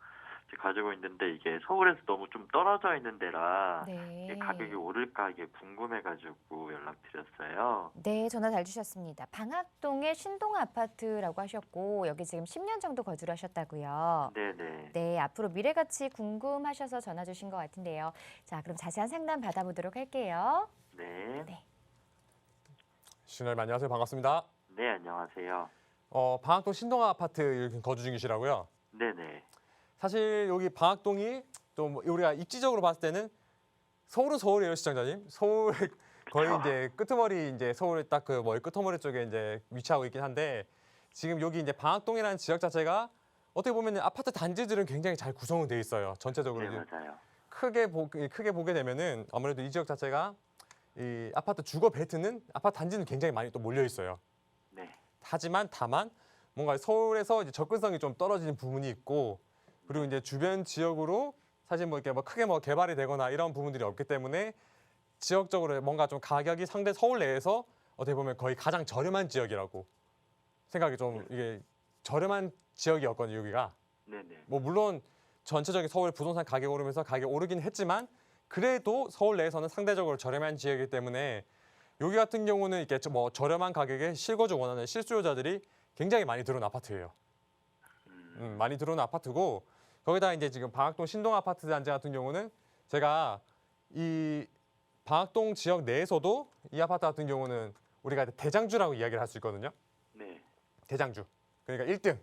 S7: 이제 가지고 있는데 이게 서울에서 너무 좀 떨어져 있는 데라
S1: 네.
S7: 이게 가격이 오를까 이게 궁금해가지고 연락드렸어요.
S1: 네, 전화 잘 주셨습니다. 방학동의 신동 아파트라고 하셨고 여기 지금 10년 정도 거주를 하셨다고요.
S7: 네네.
S1: 네, 앞으로 미래가치 궁금하셔서 전화 주신 것 같은데요. 자, 그럼 자세한 상담 받아보도록 할게요.
S7: 네.
S1: 네.
S2: 신호님 안녕하세요. 반갑습니다.
S7: 네, 안녕하세요.
S2: 방학동 신동아 아파트 거주 중이시라고요?
S7: 네네.
S2: 사실 여기 방학동이 또 우리가 입지적으로 봤을 때는 서울은 서울이에요, 시청자님. 서울 거의 이제 끄트머리 이제 서울의 딱 그 끄트머리 쪽에 이제 위치하고 있긴 한데 지금 여기 이제 방학동이라는 지역 자체가 어떻게 보면 아파트 단지들은 굉장히 잘 구성은 돼 있어요. 전체적으로
S7: 네, 맞아요.
S2: 크게 보게 되면은 아무래도 이 지역 자체가 이 아파트 주거 벨트는 아파트 단지는 굉장히 많이 또 몰려 있어요.
S7: 네.
S2: 하지만 다만 뭔가 서울에서 이제 접근성이 좀 떨어지는 부분이 있고 그리고 이제 주변 지역으로 사실 뭐 이렇게 크게 개발이 되거나 이런 부분들이 없기 때문에 지역적으로 뭔가 좀 가격이 상대 서울 내에서 어떻게 보면 거의 가장 저렴한 지역이라고 생각이 좀 이게 저렴한 지역이었거든요, 여기가.
S7: 네네.
S2: 뭐 물론 전체적인 서울 부동산 가격 오르면서 가격이 오르긴 했지만 그래도 서울 내에서는 상대적으로 저렴한 지역이기 때문에 여기 같은 경우는 이렇게 뭐 저렴한 가격에 실거주 원하는 실수요자들이 굉장히 많이 들어온 아파트예요. 많이 들어온 아파트고 거기다 이제 지금 방학동 신동 아파트 단지 같은 경우는 제가 이 방학동 지역 내에서도 이 아파트 같은 경우는 우리가 대장주라고 이야기를 할 수 있거든요.
S7: 네.
S2: 대장주. 그러니까 1등.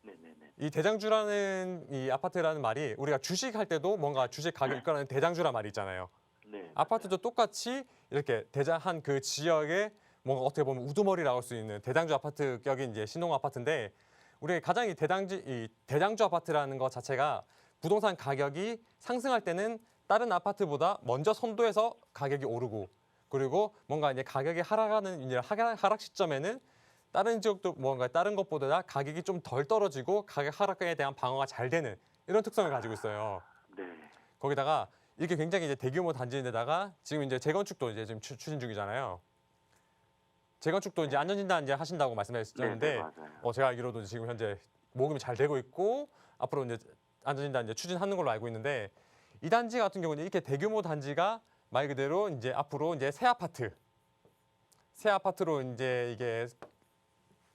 S7: 네네네.
S2: 이 대장주라는 이 아파트라는 말이 우리가 주식할 때도 뭔가 주식 가격 이끌어내는 대장주란 말이 있잖아요.
S7: 네.
S2: 아파트도 똑같이 이렇게 대장한 그 지역에 뭔가 어떻게 보면 우두머리라고 할 수 있는 대장주 아파트격인 이제 신혼 아파트인데 우리가 가장 이 대장주 아파트라는 것 자체가 부동산 가격이 상승할 때는 다른 아파트보다 먼저 선도해서 가격이 오르고 그리고 뭔가 이제 가격이 하락하는 이제 하락 시점에는 다른 지역도 뭔가 다른 것보다 가격이 좀 덜 떨어지고 가격 하락에 대한 방어가 잘 되는 이런 특성을 가지고 있어요.
S7: 네.
S2: 거기다가 이렇게 굉장히 이제 대규모 단지인데다가 지금 이제 재건축도 이제 지금 추진 중이잖아요. 재건축도 이제 안전진단 이제 하신다고 말씀하셨는데
S7: 네, 맞아요.
S2: 제가 알기로도 지금 현재 모금이 잘 되고 있고 앞으로 이제 안전진단 이제 추진하는 걸로 알고 있는데 이 단지 같은 경우는 이렇게 대규모 단지가 말 그대로 이제 앞으로 이제 새 아파트로 이제 이게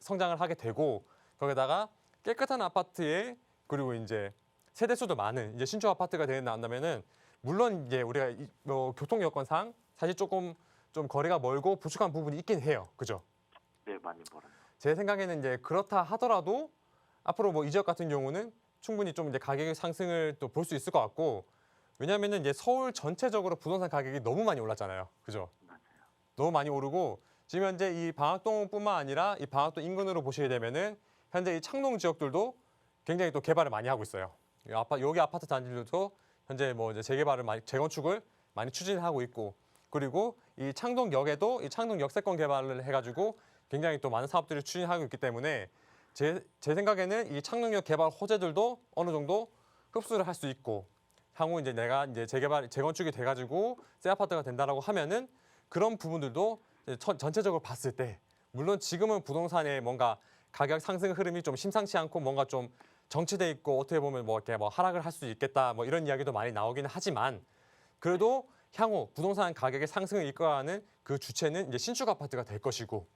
S2: 성장을 하게 되고 거기다가 깨끗한 아파트에 그리고 이제 세대수도 많은 이제 신축 아파트가 된다면은 물론 이제 우리가 교통 여건상 사실 조금 좀 거리가 멀고 부족한 부분이 있긴 해요. 그죠?
S7: 네, 많이 벌어요.
S2: 제 생각에는 이제 그렇다 하더라도 앞으로 뭐 이 지역 같은 경우는 충분히 좀 이제 가격의 상승을 또 볼 수 있을 것 같고 왜냐하면은 이제 서울 전체적으로 부동산 가격이 너무 많이 올랐잖아요. 그죠?
S7: 맞아요.
S2: 너무 많이 오르고 지금 현재 이 방학동뿐만 아니라 이 방학동 인근으로 보시게 되면은 현재 이 창동 지역들도 굉장히 또 개발을 많이 하고 있어요. 여기 아파트 단지들도 현재 뭐 이제 재건축을 많이 추진하고 있고 그리고 이 창동역에도 이 창동 역세권 개발을 해가지고 굉장히 또 많은 사업들을 추진하고 있기 때문에 제 생각에는 이 창동역 개발 호재들도 어느 정도 흡수를 할 수 있고 향후 이제 내가 이제 재건축이 돼가지고 새 아파트가 된다라고 하면은 그런 부분들도 전체적으로 봤을 때 물론 지금은 부동산의 뭔가 가격 상승 흐름이 좀 심상치 않고 뭔가 좀 정체돼 있고 어떻게 보면 뭐 이렇게 뭐 하락을 할 수 있겠다 뭐 이런 이야기도 많이 나오기는 하지만 그래도 향후 부동산 가격의 상승을 이끌어가는 그 주체는 이제 신축 아파트가 될 것이고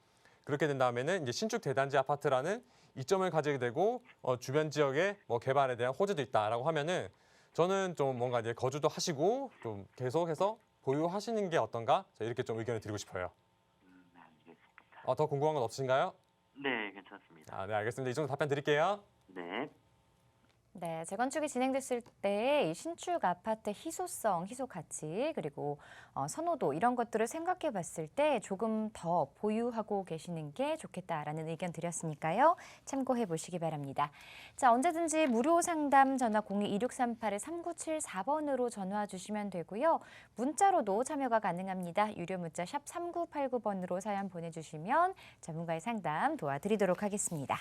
S2: 그렇게 된다면은 이제 신축 대단지 아파트라는 이점을 가지게 되고 주변 지역에 뭐 개발에 대한 호재도 있다라고 하면은 저는 좀 뭔가 이제 거주도 하시고 좀 계속해서 보유하시는 게 어떤가 이렇게 좀 의견을 드리고 싶어요.
S7: 네, 알겠습니다.
S2: 더 궁금한 건 없으신가요?
S7: 네, 괜찮습니다.
S2: 네, 알겠습니다. 이 정도 답변 드릴게요.
S7: 네.
S1: 네, 재건축이 진행됐을 때 이 신축 아파트 희소성, 희소 가치 그리고 선호도 이런 것들을 생각해 봤을 때 조금 더 보유하고 계시는 게 좋겠다라는 의견 드렸으니까요. 참고해 보시기 바랍니다. 자, 언제든지 무료 상담 전화 02-2638-3974번으로 전화 주시면 되고요. 문자로도 참여가 가능합니다. 유료 문자 샵 3989번으로 사연 보내주시면 전문가의 상담 도와드리도록 하겠습니다.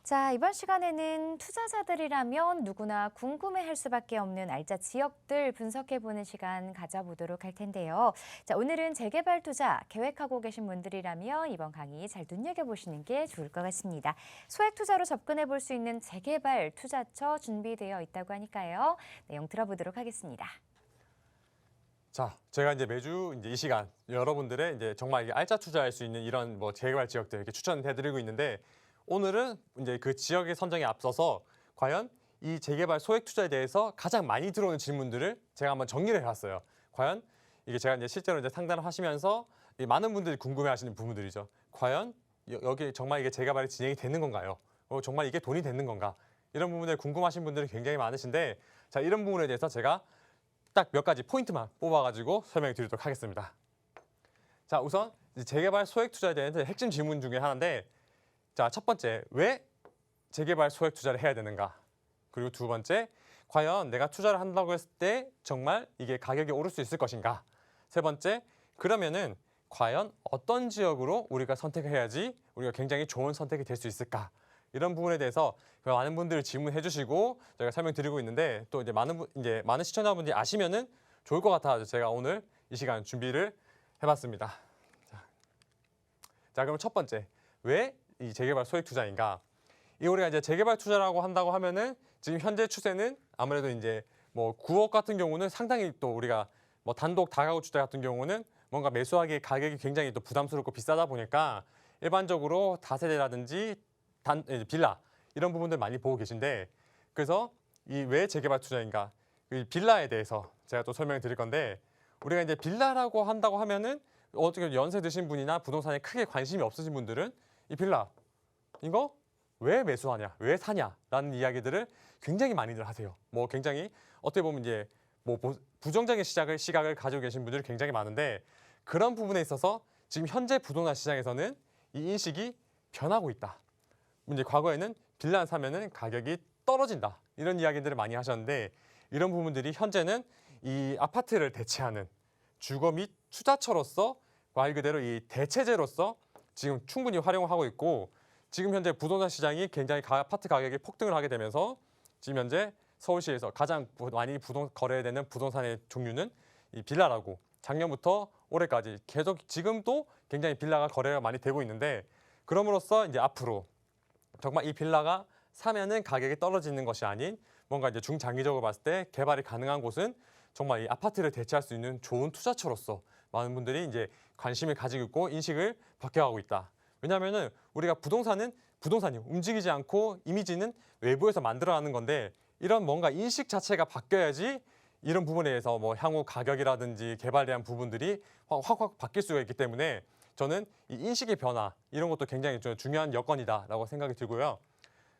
S1: 자, 이번 시간에는 투자자들이라면 누구나 궁금해할 수밖에 없는 알짜 지역들 분석해보는 시간 가져보도록 할 텐데요. 자, 오늘은 재개발 투자 계획하고 계신 분들이라면 이번 강의 잘 눈여겨보시는 게 좋을 것 같습니다. 소액 투자로 접근해볼 수 있는 재개발 투자처 준비되어 있다고 하니까요. 내용 들어보도록 하겠습니다.
S2: 자, 제가 이제 매주 이제 이 시간 여러분들의 이제 정말 이게 알짜 투자할 수 있는 이런 뭐 재개발 지역들 이렇게 추천해드리고 있는데 오늘은 이제 그 지역의 선정에 앞서서 과연 이 재개발 소액 투자에 대해서 가장 많이 들어오는 질문들을 제가 한번 정리를 해왔어요. 과연 이게 제가 이제 실제로 이제 상담을 하시면서 많은 분들이 궁금해하시는 부분들이죠. 과연 여기 정말 이게 재개발이 진행이 되는 건가요? 정말 이게 돈이 되는 건가? 이런 부분에 궁금하신 분들이 굉장히 많으신데 자, 이런 부분에 대해서 제가 딱 몇 가지 포인트만 뽑아가지고 설명해 드리도록 하겠습니다. 자, 우선 재개발 소액 투자에 대한 핵심 질문 중에 하나인데 자, 첫 번째, 왜 재개발 소액 투자를 해야 되는가? 그리고 두 번째, 과연 내가 투자를 한다고 했을 때 정말 이게 가격이 오를 수 있을 것인가? 세 번째, 그러면은 과연 어떤 지역으로 우리가 선택해야지 우리가 굉장히 좋은 선택이 될 수 있을까? 이런 부분에 대해서 많은 분들이 질문해 주시고 저희가 설명드리고 있는데 또 이제 많은 시청자분들이 아시면은 좋을 것 같아서 제가 오늘 이 시간 준비를 해봤습니다. 자, 그럼 첫 번째, 왜 이 재개발 소액 투자인가? 이 우리가 이제 재개발 투자라고 한다고 하면은 지금 현재 추세는 아무래도 이제 뭐 9억 같은 경우는 상당히 또 우리가 뭐 단독 다가구 주택 같은 경우는 뭔가 매수하기 가격이 굉장히 또 부담스럽고 비싸다 보니까 일반적으로 다세대라든지 빌라 이런 부분들 많이 보고 계신데 그래서 이 왜 재개발 투자인가? 이 빌라에 대해서 제가 또 설명을 드릴 건데 우리가 이제 빌라라고 한다고 하면은 어떻게 연세 드신 분이나 부동산에 크게 관심이 없으신 분들은 이 빌라 이거 왜 매수하냐, 왜 사냐라는 이야기들을 굉장히 많이들 하세요. 뭐 굉장히 어떻게 보면 이제 뭐 부정적인 시각을 가지고 계신 분들이 굉장히 많은데 그런 부분에 있어서 지금 현재 부동산 시장에서는 이 인식이 변하고 있다. 이제 과거에는 빌라 사면은 가격이 떨어진다 이런 이야기들을 많이 하셨는데 이런 부분들이 현재는 이 아파트를 대체하는 주거 및 투자처로서 말 그대로 이 대체제로서 지금 충분히 활용하고 있고 지금 현재 부동산 시장이 굉장히 아파트 가격이 폭등을 하게 되면서 지금 현재 서울시에서 가장 많이 거래되는 부동산의 종류는 이 빌라라고 작년부터 올해까지 계속 지금도 굉장히 빌라가 거래가 많이 되고 있는데 그럼으로써 이제 앞으로 정말 이 빌라가 사면은 가격이 떨어지는 것이 아닌 뭔가 이제 중장기적으로 봤을 때 개발이 가능한 곳은 정말 이 아파트를 대체할 수 있는 좋은 투자처로서 많은 분들이 이제 관심을 가지고 있고 인식을 바뀌어가고 있다. 왜냐하면은 우리가 부동산이 움직이지 않고 이미지는 외부에서 만들어가는 건데 이런 뭔가 인식 자체가 바뀌어야지 이런 부분에 대해서 뭐 향후 가격이라든지 개발에 대한 부분들이 확 바뀔 수가 있기 때문에 저는 이 인식의 변화 이런 것도 굉장히 좀 중요한 여건이다라고 생각이 들고요.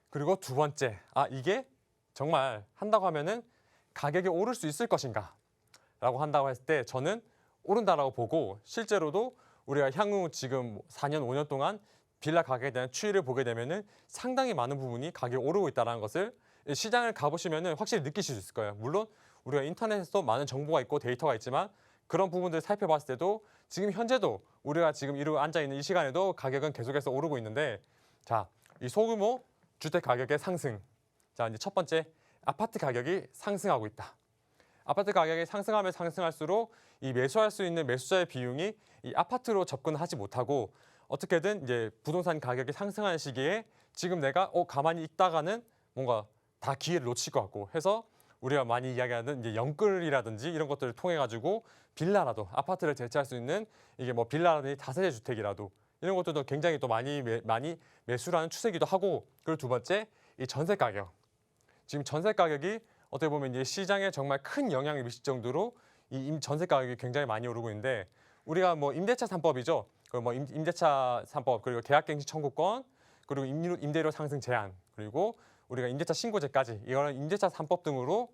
S2: 그리고 두 번째, 이게 정말 한다고 하면은 가격이 오를 수 있을 것인가? 라고 한다고 했을 때 저는 오른다라고 보고 실제로도 우리가 향후 지금 4년, 5년 동안 빌라 가격에 대한 추이를 보게 되면은 상당히 많은 부분이 가격이 오르고 있다는 것을 시장을 가보시면은 확실히 느끼실 수 있을 거예요. 물론 우리가 인터넷에서 많은 정보가 있고 데이터가 있지만 그런 부분들을 살펴봤을 때도 지금 현재도 우리가 지금 이러고 앉아있는 이 시간에도 가격은 계속해서 오르고 있는데 자, 이 소규모 주택 가격의 상승. 자, 이제 첫 번째 아파트 가격이 상승하고 있다. 아파트 가격이 상승하면 상승할수록 이 매수할 수 있는 매수자의 비용이 이 아파트로 접근하지 못하고 어떻게든 이제 부동산 가격이 상승하는 시기에 지금 내가 가만히 있다가는 뭔가 다 기회를 놓칠 것 같고 해서 우리가 많이 이야기하는 이제 영끌이라든지 이런 것들을 통해 가지고 빌라라도 아파트를 대체할 수 있는 이게 뭐 빌라라든지 다세대 주택이라도 이런 것들도 굉장히 또 많이 매수를 하는 추세이기도 하고 그리고 두 번째 이 전세 가격. 지금 전세 가격이 어떻게 보면 이제 시장에 정말 큰 영향을 미칠 정도로 이 전세 가격이 굉장히 많이 오르고 있는데 우리가 뭐 임대차 3법이죠. 그리고 뭐 임대차 3법 그리고 계약갱신 청구권 그리고 임대료 상승 제한 그리고 우리가 임대차 신고제까지 이거는 임대차 3법 등으로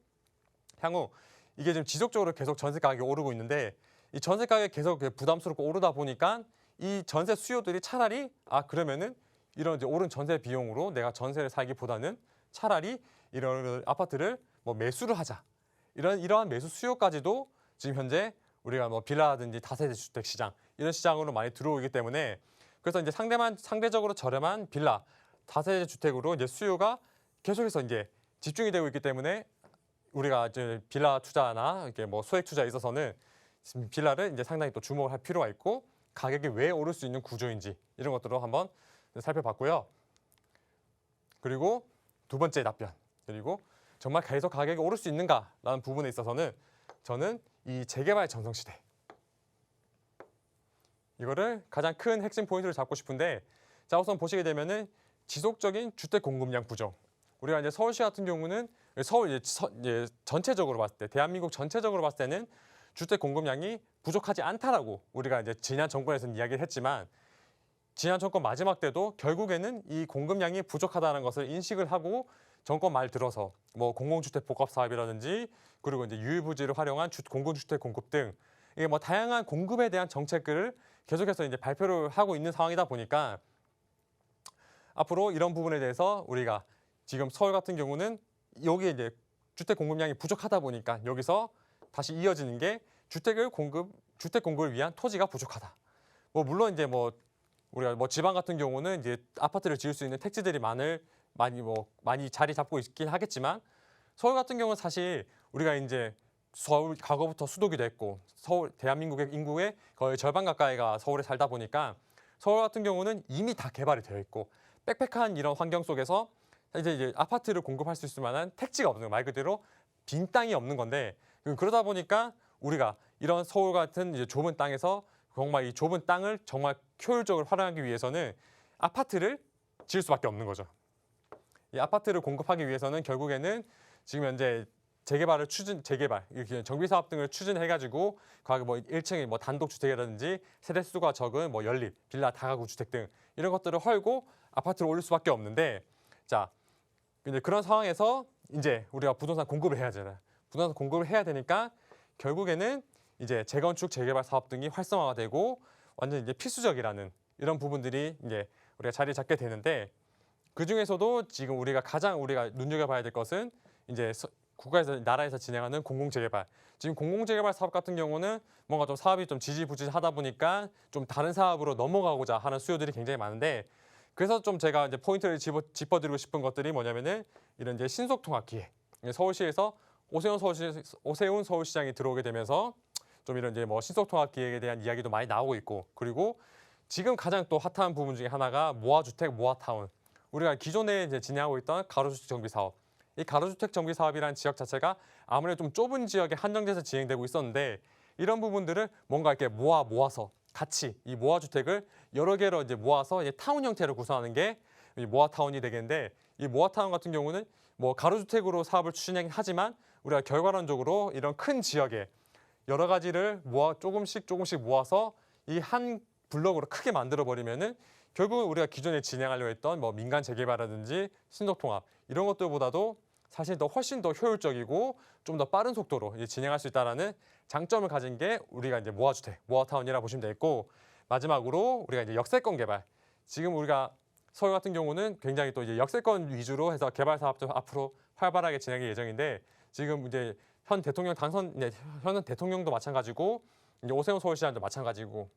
S2: 향후 이게 지금 지속적으로 계속 전세 가격이 오르고 있는데 이 전세 가격이 계속 부담스럽고 오르다 보니까 이 전세 수요들이 차라리 그러면은 이런 이제 오른 전세 비용으로 내가 전세를 살기보다는 차라리 이런 아파트를 뭐 매수를 하자. 이러한 매수 수요까지도 지금 현재 우리가 뭐 빌라라든지 다세대 주택 시장 이런 시장으로 많이 들어오기 때문에 그래서 이제 상대적으로 저렴한 빌라 다세대 주택으로 이제 수요가 계속해서 이제 집중이 되고 있기 때문에 우리가 이제 빌라 투자나 이렇게 뭐 소액 투자에 있어서는 빌라를 이제 상당히 또 주목을 할 필요가 있고 가격이 왜 오를 수 있는 구조인지 이런 것들을 한번 살펴봤고요. 그리고 두 번째 답변 그리고 정말 계속 가격이 오를 수 있는가라는 부분에 있어서는 저는 이 재개발 전성시대 이거를 가장 큰 핵심 포인트를 잡고 싶은데 자 우선 보시게 되면은 지속적인 주택 공급량 부족. 우리가 이제 서울시 같은 경우는 서울 전체적으로 봤을 때 대한민국 전체적으로 봤을 때는 주택 공급량이 부족하지 않다라고 우리가 이제 지난 정권에서는 이야기를 했지만 지난 정권 마지막 때도 결국에는 이 공급량이 부족하다는 것을 인식을 하고 정권 말 들어서 뭐 공공주택 복합 사업이라든지 그리고 이제 유일부지를 활용한 공공주택 공급 등 이게 뭐 다양한 공급에 대한 정책들을 계속해서 이제 발표를 하고 있는 상황이다 보니까 앞으로 이런 부분에 대해서 우리가 지금 서울 같은 경우는 여기에 이제 주택 공급량이 부족하다 보니까 여기서 다시 이어지는 게 주택 공급을 위한 토지가 부족하다. 뭐 물론 이제 뭐 우리가 뭐 지방 같은 경우는 이제 아파트를 지을 수 있는 택지들이 많이 자리 잡고 있긴 하겠지만 서울 같은 경우는 사실 우리가 이제 서울 과거부터 수도기도 했고 서울 대한민국의 인구의 거의 절반 가까이가 서울에 살다 보니까 서울 같은 경우는 이미 다 개발이 되어 있고 빽빽한 이런 환경 속에서 이제 아파트를 공급할 수 있을 만한 택지가 없는 말 그대로 빈 땅이 없는 건데 그러다 보니까 우리가 이런 서울 같은 이제 좁은 땅에서 정말 이 좁은 땅을 정말 효율적으로 활용하기 위해서는 아파트를 지을 수밖에 없는 거죠. 이 아파트를 공급하기 위해서는 결국에는 지금 현재 재개발 이렇게 정비 사업 등을 추진해가지고 과거 뭐 1층에 뭐 단독 주택이라든지 세대 수가 적은 뭐 연립, 빌라, 다가구 주택 등 이런 것들을 헐고 아파트를 올릴 수밖에 없는데 자, 근데 그런 상황에서 이제 우리가 부동산 공급을 해야 되잖아요. 부동산 공급을 해야 되니까 결국에는 이제 재건축, 재개발 사업 등이 활성화가 되고 완전 이제 필수적이라는 이런 부분들이 이제 우리가 자리 잡게 되는데 그 중에서도 지금 우리가 가장 우리가 눈여겨봐야 될 것은 이제 국가에서 나라에서 진행하는 공공재개발. 지금 공공재개발 사업 같은 경우는 뭔가 좀 사업이 좀 지지부진하다 보니까 좀 다른 사업으로 넘어가고자 하는 수요들이 굉장히 많은데 그래서 좀 제가 이제 포인트를 짚어드리고 싶은 것들이 뭐냐면은 이런 이제 신속통합기획. 서울시에서 오세훈 서울시장이 들어오게 되면서 좀 이런 이제 뭐 신속통합기획에 대한 이야기도 많이 나오고 있고 그리고 지금 가장 또 핫한 부분 중에 하나가 모아주택, 모아타운. 우리가 기존에 이제 진행하고 있던 가로주택 정비 사업. 이 가로주택 정비 사업이라는 지역 자체가 아무래도 좀 좁은 지역에 한정돼서 진행되고 있었는데 이런 부분들을 뭔가 이렇게 모아서 같이 이 모아주택을 여러 개로 이제 모아서 이제 타운 형태로 구성하는 게 이 모아타운이 되겠는데 이 모아타운 같은 경우는 뭐 가로주택으로 사업을 추진하긴 하지만 우리가 결과론적으로 이런 큰 지역에 여러 가지를 조금씩 모아서 이 한 블록으로 크게 만들어 버리면은 결국 우리가 기존에 진행하려고 했던 뭐 민간 재개발이라든지 신속통합 이런 것들보다도 사실 훨씬 더 효율적이고 좀 더 빠른 속도로 이제 진행할 수 있다라는 장점을 가진 게 우리가 이제 모아주택, 모아타운이라고 보시면 되겠고 마지막으로 우리가 이제 역세권 개발. 지금 우리가 서울 같은 경우는 굉장히 또 이제 역세권 위주로 해서 개발 사업도 앞으로 활발하게 진행할 예정인데 지금 이제 현 대통령도 마찬가지고 이제 오세훈 서울시장도 마찬가지고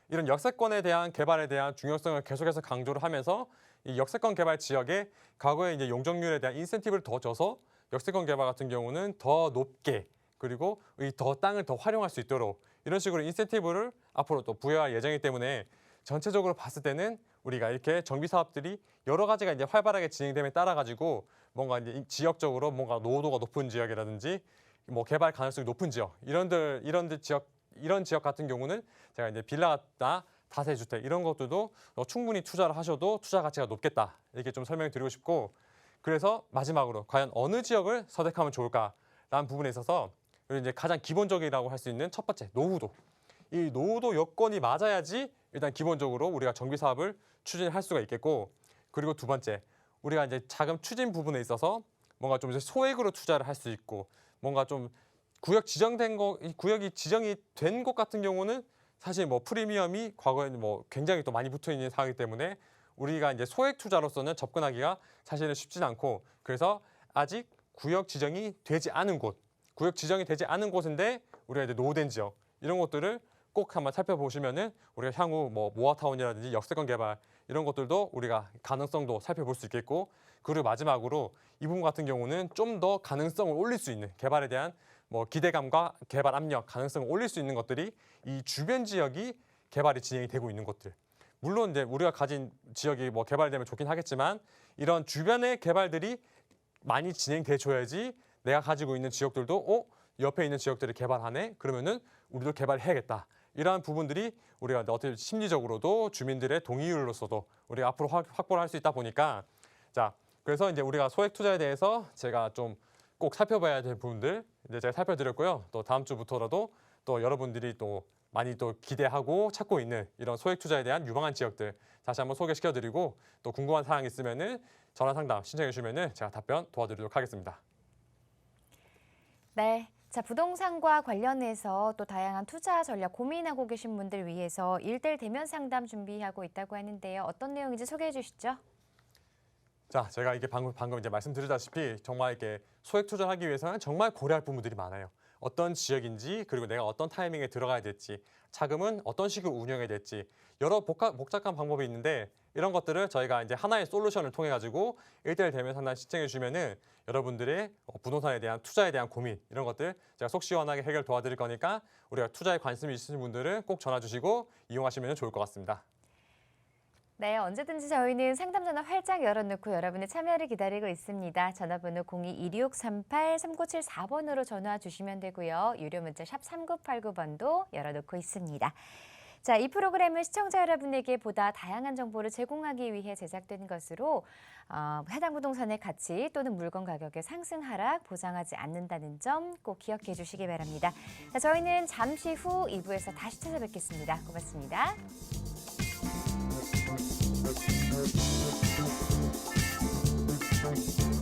S2: 이런 역세권에 대한 개발에 대한 중요성을 계속해서 강조를 하면서 이 역세권 개발 지역에 과거에 이제 용적률에 대한 인센티브를 더 줘서 역세권 개발 같은 경우는 더 높게 그리고 이 더 땅을 더 활용할 수 있도록 이런 식으로 인센티브를 앞으로 또 부여할 예정이기 때문에 전체적으로 봤을 때는 우리가 이렇게 정비 사업들이 여러 가지가 이제 활발하게 진행됨에 따라 가지고 뭔가 이제 지역적으로 뭔가 노후도가 높은 지역이라든지 뭐 개발 가능성이 높은 지역 이런 지역 같은 경우는 제가 이제 빌라나 다세주택 이런 것들도 충분히 투자를 하셔도 투자 가치가 높겠다 이렇게 좀 설명을 드리고 싶고 그래서 마지막으로 과연 어느 지역을 선택하면 좋을까라는 부분에 있어서 이제 가장 기본적이라고 할 수 있는 첫 번째 노후도 이 노후도 여건이 맞아야지 일단 기본적으로 우리가 정비 사업을 추진할 수가 있겠고 그리고 두 번째 우리가 이제 자금 추진 부분에 있어서 뭔가 좀 이제 소액으로 투자를 할 수 있고 뭔가 좀 구역이 지정이 된 곳 같은 경우는 사실 뭐 프리미엄이 과거에는 뭐 굉장히 또 많이 붙어 있는 상황이기 때문에 우리가 이제 소액 투자로서는 접근하기가 사실은 쉽진 않고 그래서 아직 구역 지정이 되지 않은 곳인데 우리가 이제 노후된 지역 이런 것들을 꼭 한번 살펴보시면은 우리가 향후 뭐 모아타운이라든지 역세권 개발 이런 것들도 우리가 가능성도 살펴볼 수 있겠고 그리고 마지막으로 이 부분 같은 경우는 좀 더 가능성을 올릴 수 있는 개발에 대한 뭐 기대감과 개발 압력, 가능성을 올릴 수 있는 것들이 이 주변 지역이 개발이 진행이 되고 있는 곳들. 물론 이제 우리가 가진 지역이 뭐 개발되면 좋긴 하겠지만 이런 주변의 개발들이 많이 진행돼 줘야지 내가 가지고 있는 지역들도 옆에 있는 지역들을 개발하네. 그러면은 우리도 개발해야겠다. 이러한 부분들이 우리가 어떻게 심리적으로도 주민들의 동의율로서도 우리가 앞으로 확보를 할 수 있다 보니까 자 그래서 이제 우리가 소액 투자에 대해서 제가 좀 꼭 살펴봐야 될 부분들 이제 제가 살펴드렸고요. 또 다음 주부터라도 또 여러분들이 또 많이 또 기대하고 찾고 있는 이런 소액 투자에 대한 유망한 지역들 다시 한번 소개시켜드리고 또 궁금한 사항 있으면은 전화 상담 신청해 주시면은 제가 답변 도와드리도록 하겠습니다.
S1: 네. 자, 부동산과 관련해서 또 다양한 투자 전략 고민하고 계신 분들 위해서 1:1 대면 상담 준비하고 있다고 하는데요. 어떤 내용인지 소개해 주시죠.
S2: 자, 제가 이게 방금 이제 말씀드렸다시피 정말 이렇게 소액 투자를 하기 위해서는 정말 고려할 부분들이 많아요. 어떤 지역인지 그리고 내가 어떤 타이밍에 들어가야 될지 자금은 어떤 식으로 운영해야 될지 여러 복잡한 방법이 있는데 이런 것들을 저희가 이제 하나의 솔루션을 통해 가지고 1:1 대면 상담 신청해 주시면은 여러분들의 부동산에 대한 투자에 대한 고민 이런 것들 제가 속 시원하게 해결 도와드릴 거니까 우리가 투자에 관심이 있으신 분들은 꼭 전화 주시고 이용하시면 좋을 것 같습니다.
S1: 네, 언제든지 저희는 상담 전화 활짝 열어놓고 여러분의 참여를 기다리고 있습니다. 전화번호 02-2638-3974번으로 전화 주시면 되고요. 유료 문자 샵 3989번도 열어놓고 있습니다. 자, 이 프로그램은 시청자 여러분에게 보다 다양한 정보를 제공하기 위해 제작된 것으로 해당 부동산의 가치 또는 물건 가격의 상승 하락 보장하지 않는다는 점 꼭 기억해 주시기 바랍니다. 자, 저희는 잠시 후 2부에서 다시 찾아뵙겠습니다. 고맙습니다. 네.